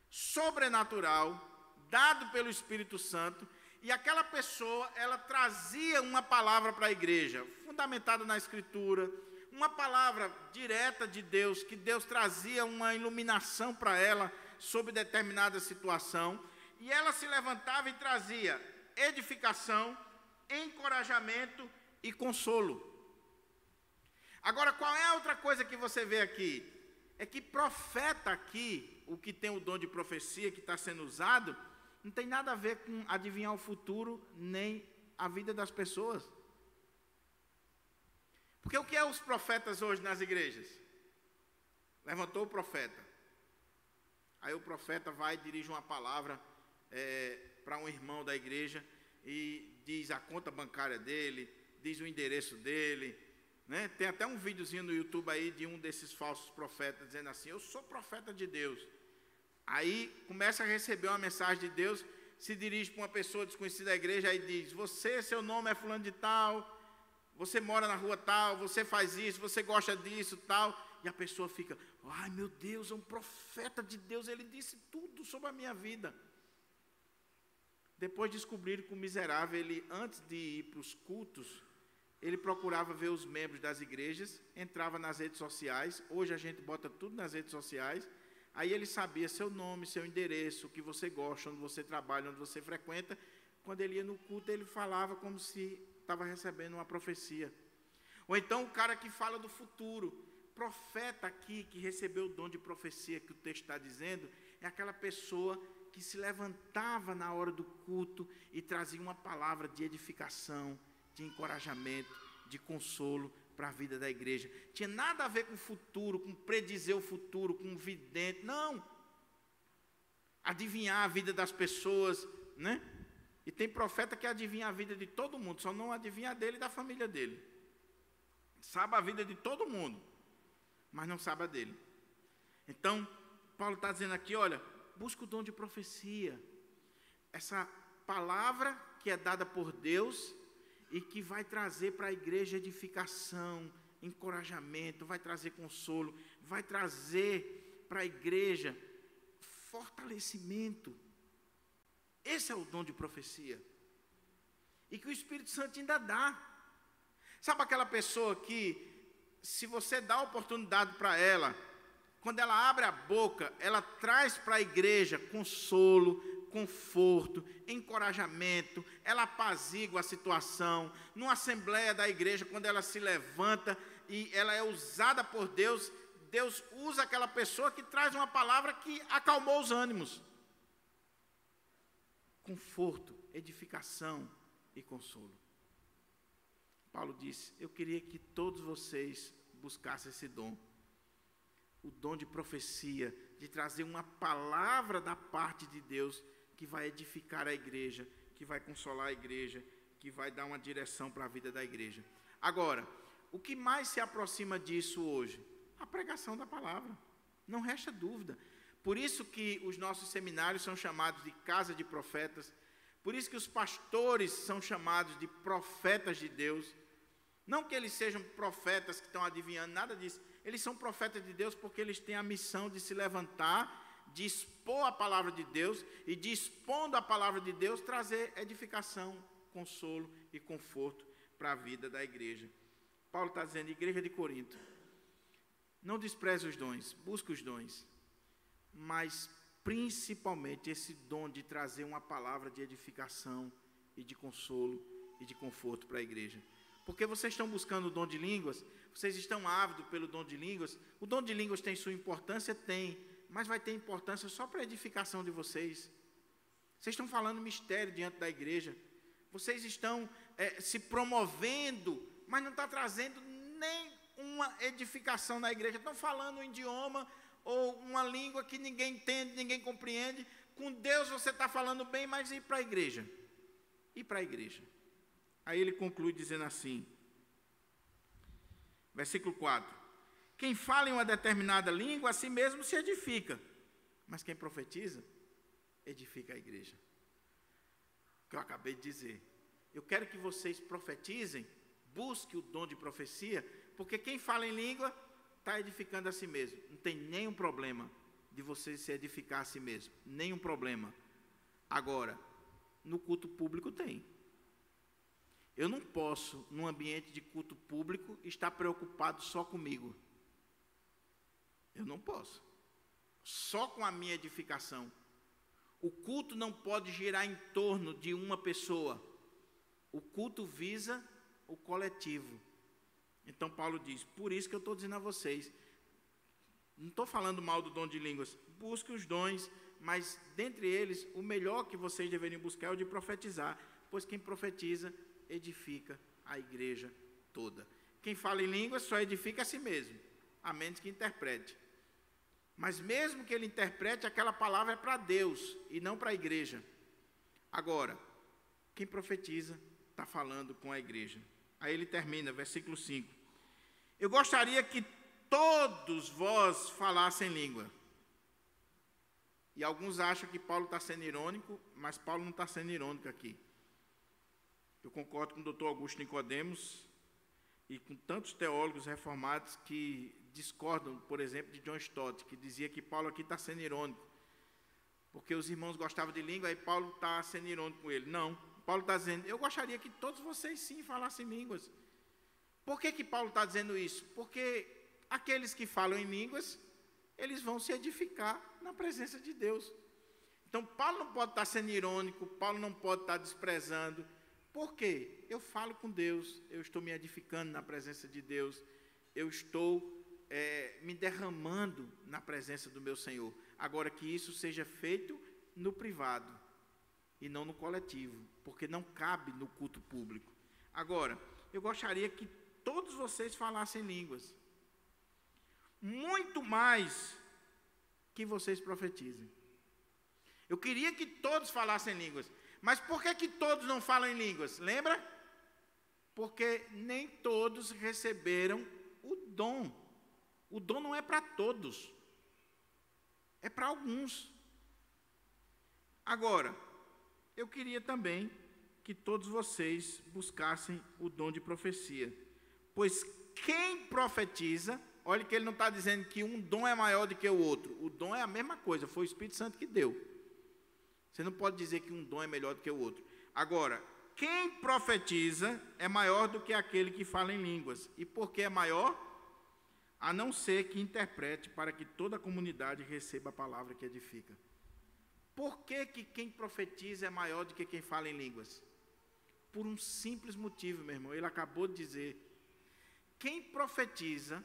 sobrenatural, dado pelo Espírito Santo, e aquela pessoa, ela trazia uma palavra para a igreja, fundamentada na Escritura, uma palavra direta de Deus, que Deus trazia uma iluminação para ela sobre determinada situação, e ela se levantava e trazia edificação, encorajamento e consolo. Agora, qual é a outra coisa que você vê aqui? É que profeta aqui, o que tem o dom de profecia que está sendo usado, não tem nada a ver com adivinhar o futuro, nem a vida das pessoas. Porque o que é os profetas hoje nas igrejas? Levantou o profeta. Aí o profeta vai e dirige uma palavra para um irmão da igreja e diz a conta bancária dele, diz o endereço dele, né? Tem até um videozinho no YouTube aí de um desses falsos profetas dizendo assim: eu sou profeta de Deus. Aí começa a receber uma mensagem de Deus, se dirige para uma pessoa desconhecida da igreja e diz: você, seu nome é fulano de tal, você mora na rua tal, você faz isso, você gosta disso, tal. E a pessoa fica: ai meu Deus, é um profeta de Deus, ele disse tudo sobre a minha vida. Depois descobriram que o miserável, ele, antes de ir para os cultos, ele procurava ver os membros das igrejas, entrava nas redes sociais. Hoje a gente bota tudo nas redes sociais. Aí ele sabia seu nome, seu endereço, o que você gosta, onde você trabalha, onde você frequenta. Quando ele ia no culto, ele falava como se estava recebendo uma profecia. Ou então o cara que fala do futuro. Profeta aqui, que recebeu o dom de profecia que o texto está dizendo, é aquela pessoa que se levantava na hora do culto e trazia uma palavra de edificação, de encorajamento, de consolo para a vida da igreja. Tinha nada a ver com o futuro, com predizer o futuro, com vidente, não. Adivinhar a vida das pessoas, né? E tem profeta que adivinha a vida de todo mundo, só não adivinha a dele e da família dele. Sabe a vida de todo mundo, mas não sabe a dele. Então, Paulo está dizendo aqui, olha, busca o dom de profecia. Essa palavra que é dada por Deus e que vai trazer para a igreja edificação, encorajamento, vai trazer consolo, vai trazer para a igreja fortalecimento. Esse é o dom de profecia. E que o Espírito Santo ainda dá. Sabe aquela pessoa que, se você dá a oportunidade para ela, quando ela abre a boca, ela traz para a igreja consolo, conforto, encorajamento, ela apazigua a situação. Numa assembleia da igreja, quando ela se levanta e ela é usada por Deus, Deus usa aquela pessoa que traz uma palavra que acalmou os ânimos. Conforto, edificação e consolo. Paulo disse: eu queria que todos vocês buscassem esse dom. O dom de profecia, de trazer uma palavra da parte de Deus que vai edificar a igreja, que vai consolar a igreja, que vai dar uma direção para a vida da igreja. Agora, o que mais se aproxima disso hoje? A pregação da palavra. Não resta dúvida. Por isso que os nossos seminários são chamados de casa de profetas. Por isso que os pastores são chamados de profetas de Deus. Não que eles sejam profetas que estão adivinhando, nada disso. Eles são profetas de Deus porque eles têm a missão de se levantar, de expor a palavra de Deus e de, expondo a palavra de Deus, trazer edificação, consolo e conforto para a vida da igreja. Paulo está dizendo: igreja de Corinto, não despreze os dons, busque os dons, mas principalmente esse dom de trazer uma palavra de edificação e de consolo e de conforto para a igreja. Porque vocês estão buscando o dom de línguas, vocês estão ávidos pelo dom de línguas. O dom de línguas tem sua importância? Tem, mas vai ter importância só para a edificação de vocês. Vocês estão falando mistério diante da igreja, vocês estão se promovendo, mas não está trazendo nem uma edificação na igreja. Estão falando um idioma ou uma língua que ninguém entende, ninguém compreende. Com Deus você está falando bem, mas e para a igreja? E para a igreja? Aí ele conclui dizendo assim, versículo 4: quem fala em uma determinada língua, a si mesmo se edifica, mas quem profetiza, edifica a igreja. O que eu acabei de dizer. Eu quero que vocês profetizem, busque o dom de profecia, porque quem fala em língua está edificando a si mesmo. Não tem nenhum problema de você se edificar a si mesmo, nenhum problema. Agora, no culto público tem. Eu não posso, num ambiente de culto público, estar preocupado só comigo. Eu não posso. Só com a minha edificação. O culto não pode girar em torno de uma pessoa. O culto visa o coletivo. Então Paulo diz: por isso que eu estou dizendo a vocês, não estou falando mal do dom de línguas, busque os dons, mas dentre eles, o melhor que vocês deveriam buscar é o de profetizar, pois quem profetiza edifica a igreja toda. quem fala em línguas só edifica a si mesmo, a menos que interprete. Mas mesmo que ele interprete, aquela palavra é para Deus e não para a igreja. Agora, quem profetiza está falando com a igreja. Aí ele termina, versículo 5. Eu gostaria que todos vós falassem língua. E alguns acham que Paulo está sendo irônico, mas Paulo não está sendo irônico aqui. Eu concordo com o Dr. Augusto Nicodemos e com tantos teólogos reformados que discordam, por exemplo, de John Stott, que dizia que Paulo aqui está sendo irônico, porque os irmãos gostavam de língua, e Paulo está sendo irônico com ele. Não, Paulo está dizendo, eu gostaria que todos vocês sim falassem línguas. Por que Paulo está dizendo isso? Porque aqueles que falam em línguas, eles vão se edificar na presença de Deus. Então, Paulo não pode estar sendo irônico, Paulo não pode estar desprezando. Por quê? Eu falo com Deus, eu estou me edificando na presença de Deus, eu estou me derramando na presença do meu Senhor. Agora, que isso seja feito no privado e não no coletivo, porque não cabe no culto público. Agora, eu gostaria que todos vocês falassem línguas. Muito mais que vocês profetizem. Eu queria que todos falassem línguas. Mas por que todos não falam em línguas? Lembra? Porque nem todos receberam o dom. O dom não é para todos. É para alguns. Agora, eu queria também que todos vocês buscassem o dom de profecia. Pois quem profetiza, olha que ele não está dizendo que um dom é maior do que o outro. O dom é a mesma coisa, foi o Espírito Santo que deu. Você não pode dizer que um dom é melhor do que o outro. Agora, quem profetiza é maior do que aquele que fala em línguas. E por que é maior? A não ser que interprete para que toda a comunidade receba a palavra que edifica. Por que quem profetiza é maior do que quem fala em línguas? Por um simples motivo, meu irmão. Ele acabou de dizer. Quem profetiza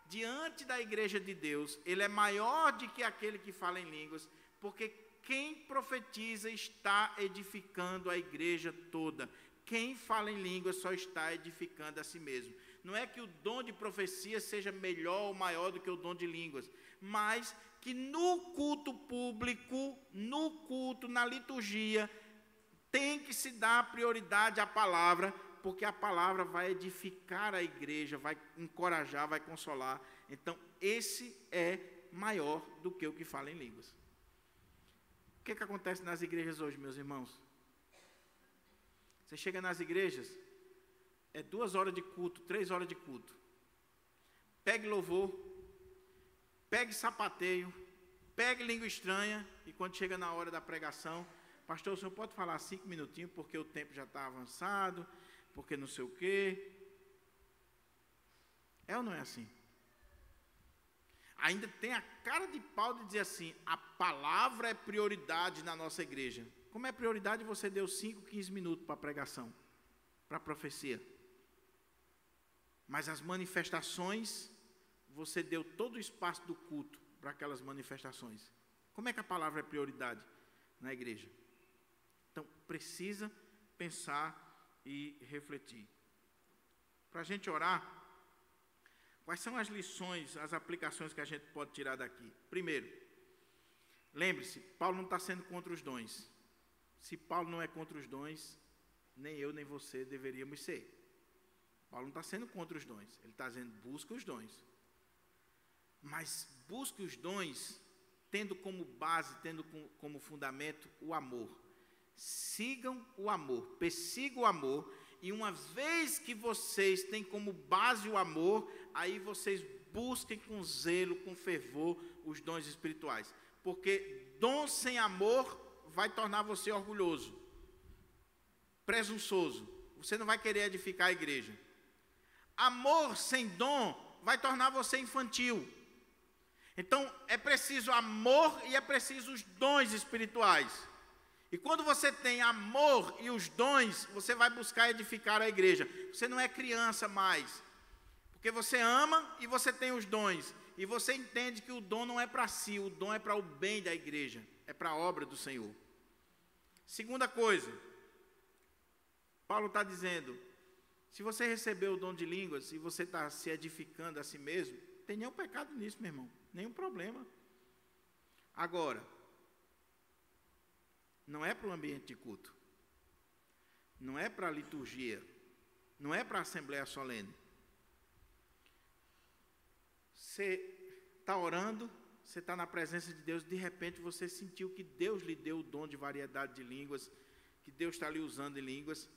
diante da igreja de Deus, ele é maior do que aquele que fala em línguas, porque quem profetiza está edificando a igreja toda. Quem fala em línguas só está edificando a si mesmo. Não é que o dom de profecia seja melhor ou maior do que o dom de línguas, mas que no culto público, no culto, na liturgia, tem que se dar prioridade à palavra, porque a palavra vai edificar a igreja, vai encorajar, vai consolar. Então, esse é maior do que o que fala em línguas. O que acontece nas igrejas hoje, meus irmãos? Você chega nas igrejas, é 2 horas de culto, 3 horas de culto. Pegue louvor, pegue sapateio, pegue língua estranha, e quando chega na hora da pregação, pastor, o senhor pode falar 5 minutinhos, porque o tempo já está avançado, porque não sei o quê. É ou não é assim? Ainda tem a cara de pau de dizer assim, a palavra é prioridade na nossa igreja. Como é prioridade, você deu 5, 15 minutos para a pregação, para a profecia. Mas as manifestações, você deu todo o espaço do culto para aquelas manifestações. Como é que a palavra é prioridade na igreja? Então, precisa pensar e refletir. Para a gente orar, quais são as lições, as aplicações que a gente pode tirar daqui? Primeiro, lembre-se, Paulo não está sendo contra os dons. Se Paulo não é contra os dons, nem eu nem você deveríamos ser. Paulo não está sendo contra os dons, ele está dizendo, busca os dons. Mas busque os dons, tendo como base, tendo como fundamento o amor. Sigam o amor, persigam o amor, e uma vez que vocês têm como base o amor, aí vocês busquem com zelo, com fervor, os dons espirituais. Porque dom sem amor vai tornar você orgulhoso, presunçoso. Você não vai querer edificar a igreja. Amor sem dom vai tornar você infantil. Então, é preciso amor e é preciso os dons espirituais. E quando você tem amor e os dons, você vai buscar edificar a igreja. Você não é criança mais, porque você ama e você tem os dons. E você entende que o dom não é para si, o dom é para o bem da igreja, é para a obra do Senhor. Segunda coisa, Paulo está dizendo, Se você recebeu o dom de línguas e você está se edificando a si mesmo, não tem nenhum pecado nisso, meu irmão. Nenhum problema. Agora, não é para o ambiente de culto. Não é para a liturgia. Não é para a assembleia solene. Você está orando, você está na presença de Deus, de repente você sentiu que Deus lhe deu o dom de variedade de línguas, que Deus está lhe usando em línguas.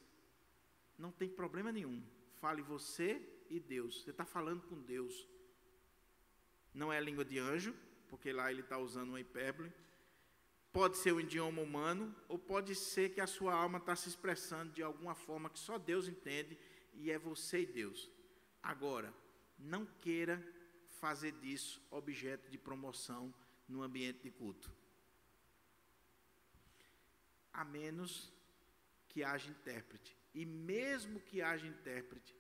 Não tem problema nenhum. Fale você e Deus. Você está falando com Deus. Não é língua de anjo, porque lá ele está usando uma hipérbole. Pode ser um idioma humano, ou pode ser que a sua alma está se expressando de alguma forma que só Deus entende, e é você e Deus. Agora, não queira fazer disso objeto de promoção no ambiente de culto. A menos que haja intérprete. E mesmo que haja intérprete,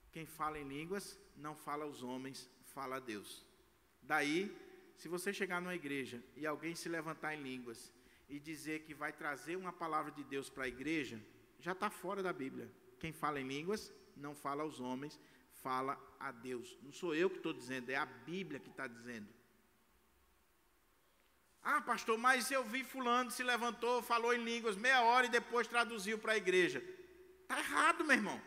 quem fala em línguas não fala aos homens, fala a Deus. Daí, se você chegar numa igreja e alguém se levantar em línguas e dizer que vai trazer uma palavra de Deus para a igreja, já está fora da Bíblia. Quem fala em línguas não fala aos homens, fala a Deus. Não sou eu que estou dizendo, é a Bíblia que está dizendo. Ah, pastor, mas eu vi fulano se levantou, falou em línguas meia hora e depois traduziu para a igreja. Está errado, meu irmão.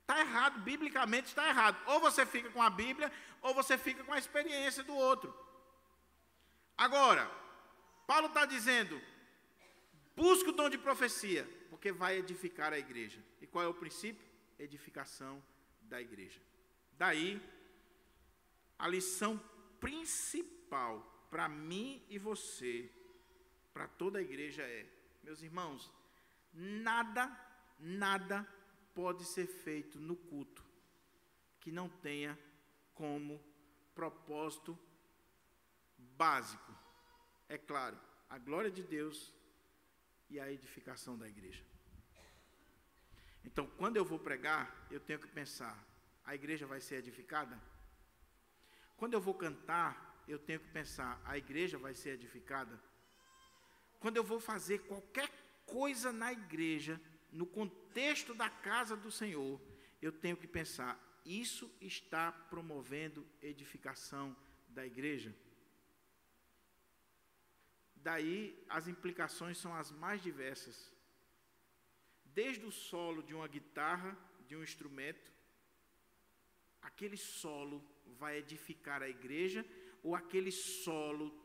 Está errado, biblicamente está errado. Ou você fica com a Bíblia, ou você fica com a experiência do outro. Agora, Paulo está dizendo, busca o dom de profecia, porque vai edificar a igreja. E qual é o princípio? Edificação da igreja. Daí, a lição principal para mim e você, para toda a igreja é, meus irmãos, nada pode ser feito no culto que não tenha como propósito básico, é claro, a glória de Deus e a edificação da igreja. Então, quando eu vou pregar, eu tenho que pensar, a igreja vai ser edificada? Quando eu vou cantar, eu tenho que pensar, a igreja vai ser edificada? Quando eu vou fazer qualquer coisa na igreja, no contexto da casa do Senhor, eu tenho que pensar, isso está promovendo edificação da igreja? Daí as implicações são as mais diversas. Desde o solo de uma guitarra, de um instrumento, aquele solo vai edificar a igreja, ou aquele solo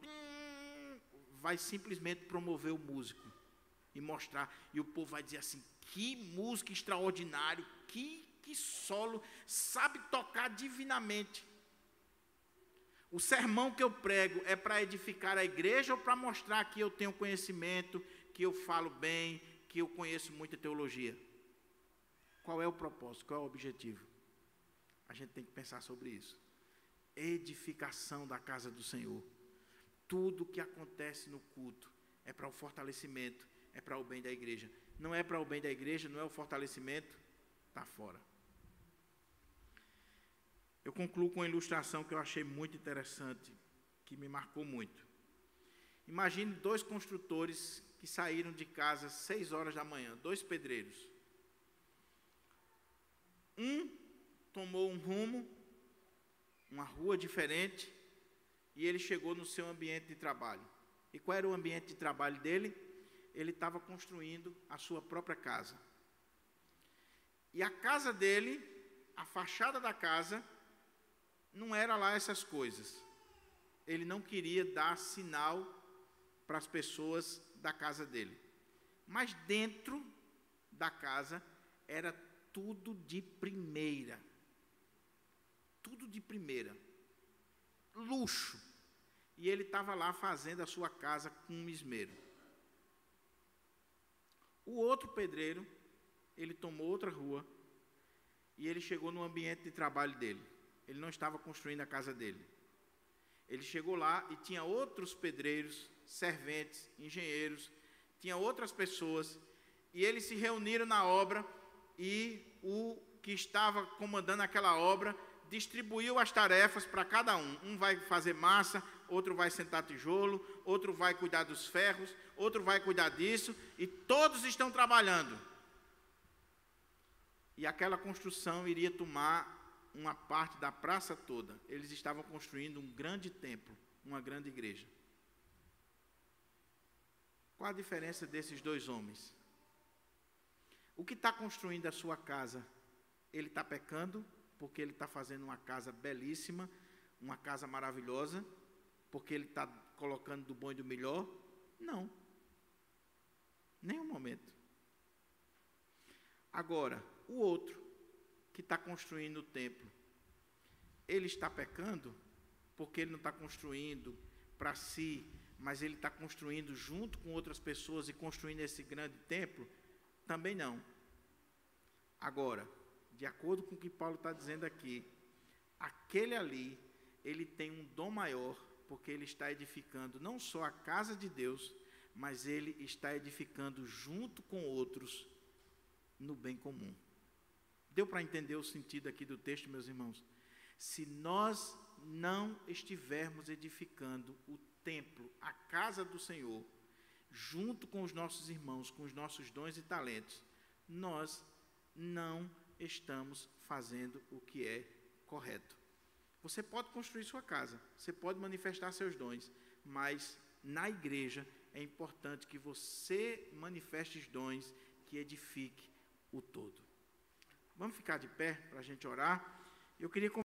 vai simplesmente promover o músico e mostrar, e o povo vai dizer assim, que música extraordinário, que solo, sabe tocar divinamente. O sermão que eu prego é para edificar a igreja ou para mostrar que eu tenho conhecimento, que eu falo bem, que eu conheço muita teologia? Qual é o propósito, qual é o objetivo? A gente tem que pensar sobre isso. Edificação da casa do Senhor. Tudo que acontece no culto é para o fortalecimento, é para o bem da igreja. Não é para o bem da igreja, não é o fortalecimento, está fora. Eu concluo com uma ilustração que eu achei muito interessante, que me marcou muito. Imagine 2 construtores que saíram de casa às 6 horas da manhã, 2 pedreiros. Um tomou um rumo, uma rua diferente, e ele chegou no seu ambiente de trabalho. E qual era o ambiente de trabalho dele? Ele estava construindo a sua própria casa. E a casa dele, a fachada da casa, não era lá essas coisas. Ele não queria dar sinal para as pessoas da casa dele. Mas dentro da casa era tudo de primeira. Tudo de primeira. Luxo. E ele estava lá fazendo a sua casa com esmero. O outro pedreiro, ele tomou outra rua e ele chegou no ambiente de trabalho dele. Ele não estava construindo a casa dele. Ele chegou lá e tinha outros pedreiros, serventes, engenheiros, tinha outras pessoas, e eles se reuniram na obra, e o que estava comandando aquela obra distribuiu as tarefas para cada um. Um vai fazer massa, outro vai sentar tijolo, outro vai cuidar dos ferros, outro vai cuidar disso, e todos estão trabalhando. e aquela construção iria tomar uma parte da praça toda. Eles estavam construindo um grande templo, uma grande igreja. Qual a diferença desses dois homens? O que está construindo a sua casa, ele está pecando, porque ele está fazendo uma casa belíssima, uma casa maravilhosa, porque ele está colocando do bom e do melhor? Não. Nenhum momento. Agora, o outro, que está construindo o templo, ele está pecando, porque ele não está construindo para si, mas ele está construindo junto com outras pessoas e construindo esse grande templo? Também não. Agora, de acordo com o que Paulo está dizendo aqui, aquele ali, ele tem um dom maior, porque ele está edificando não só a casa de Deus, mas ele está edificando junto com outros no bem comum. Deu para entender o sentido aqui do texto, meus irmãos? Se nós não estivermos edificando o templo, a casa do Senhor, junto com os nossos irmãos, com os nossos dons e talentos, nós não estamos fazendo o que é correto. Você pode construir sua casa, você pode manifestar seus dons, mas na igreja é importante que você manifeste os dons que edifique o todo. Vamos ficar de pé para a gente orar? Eu queria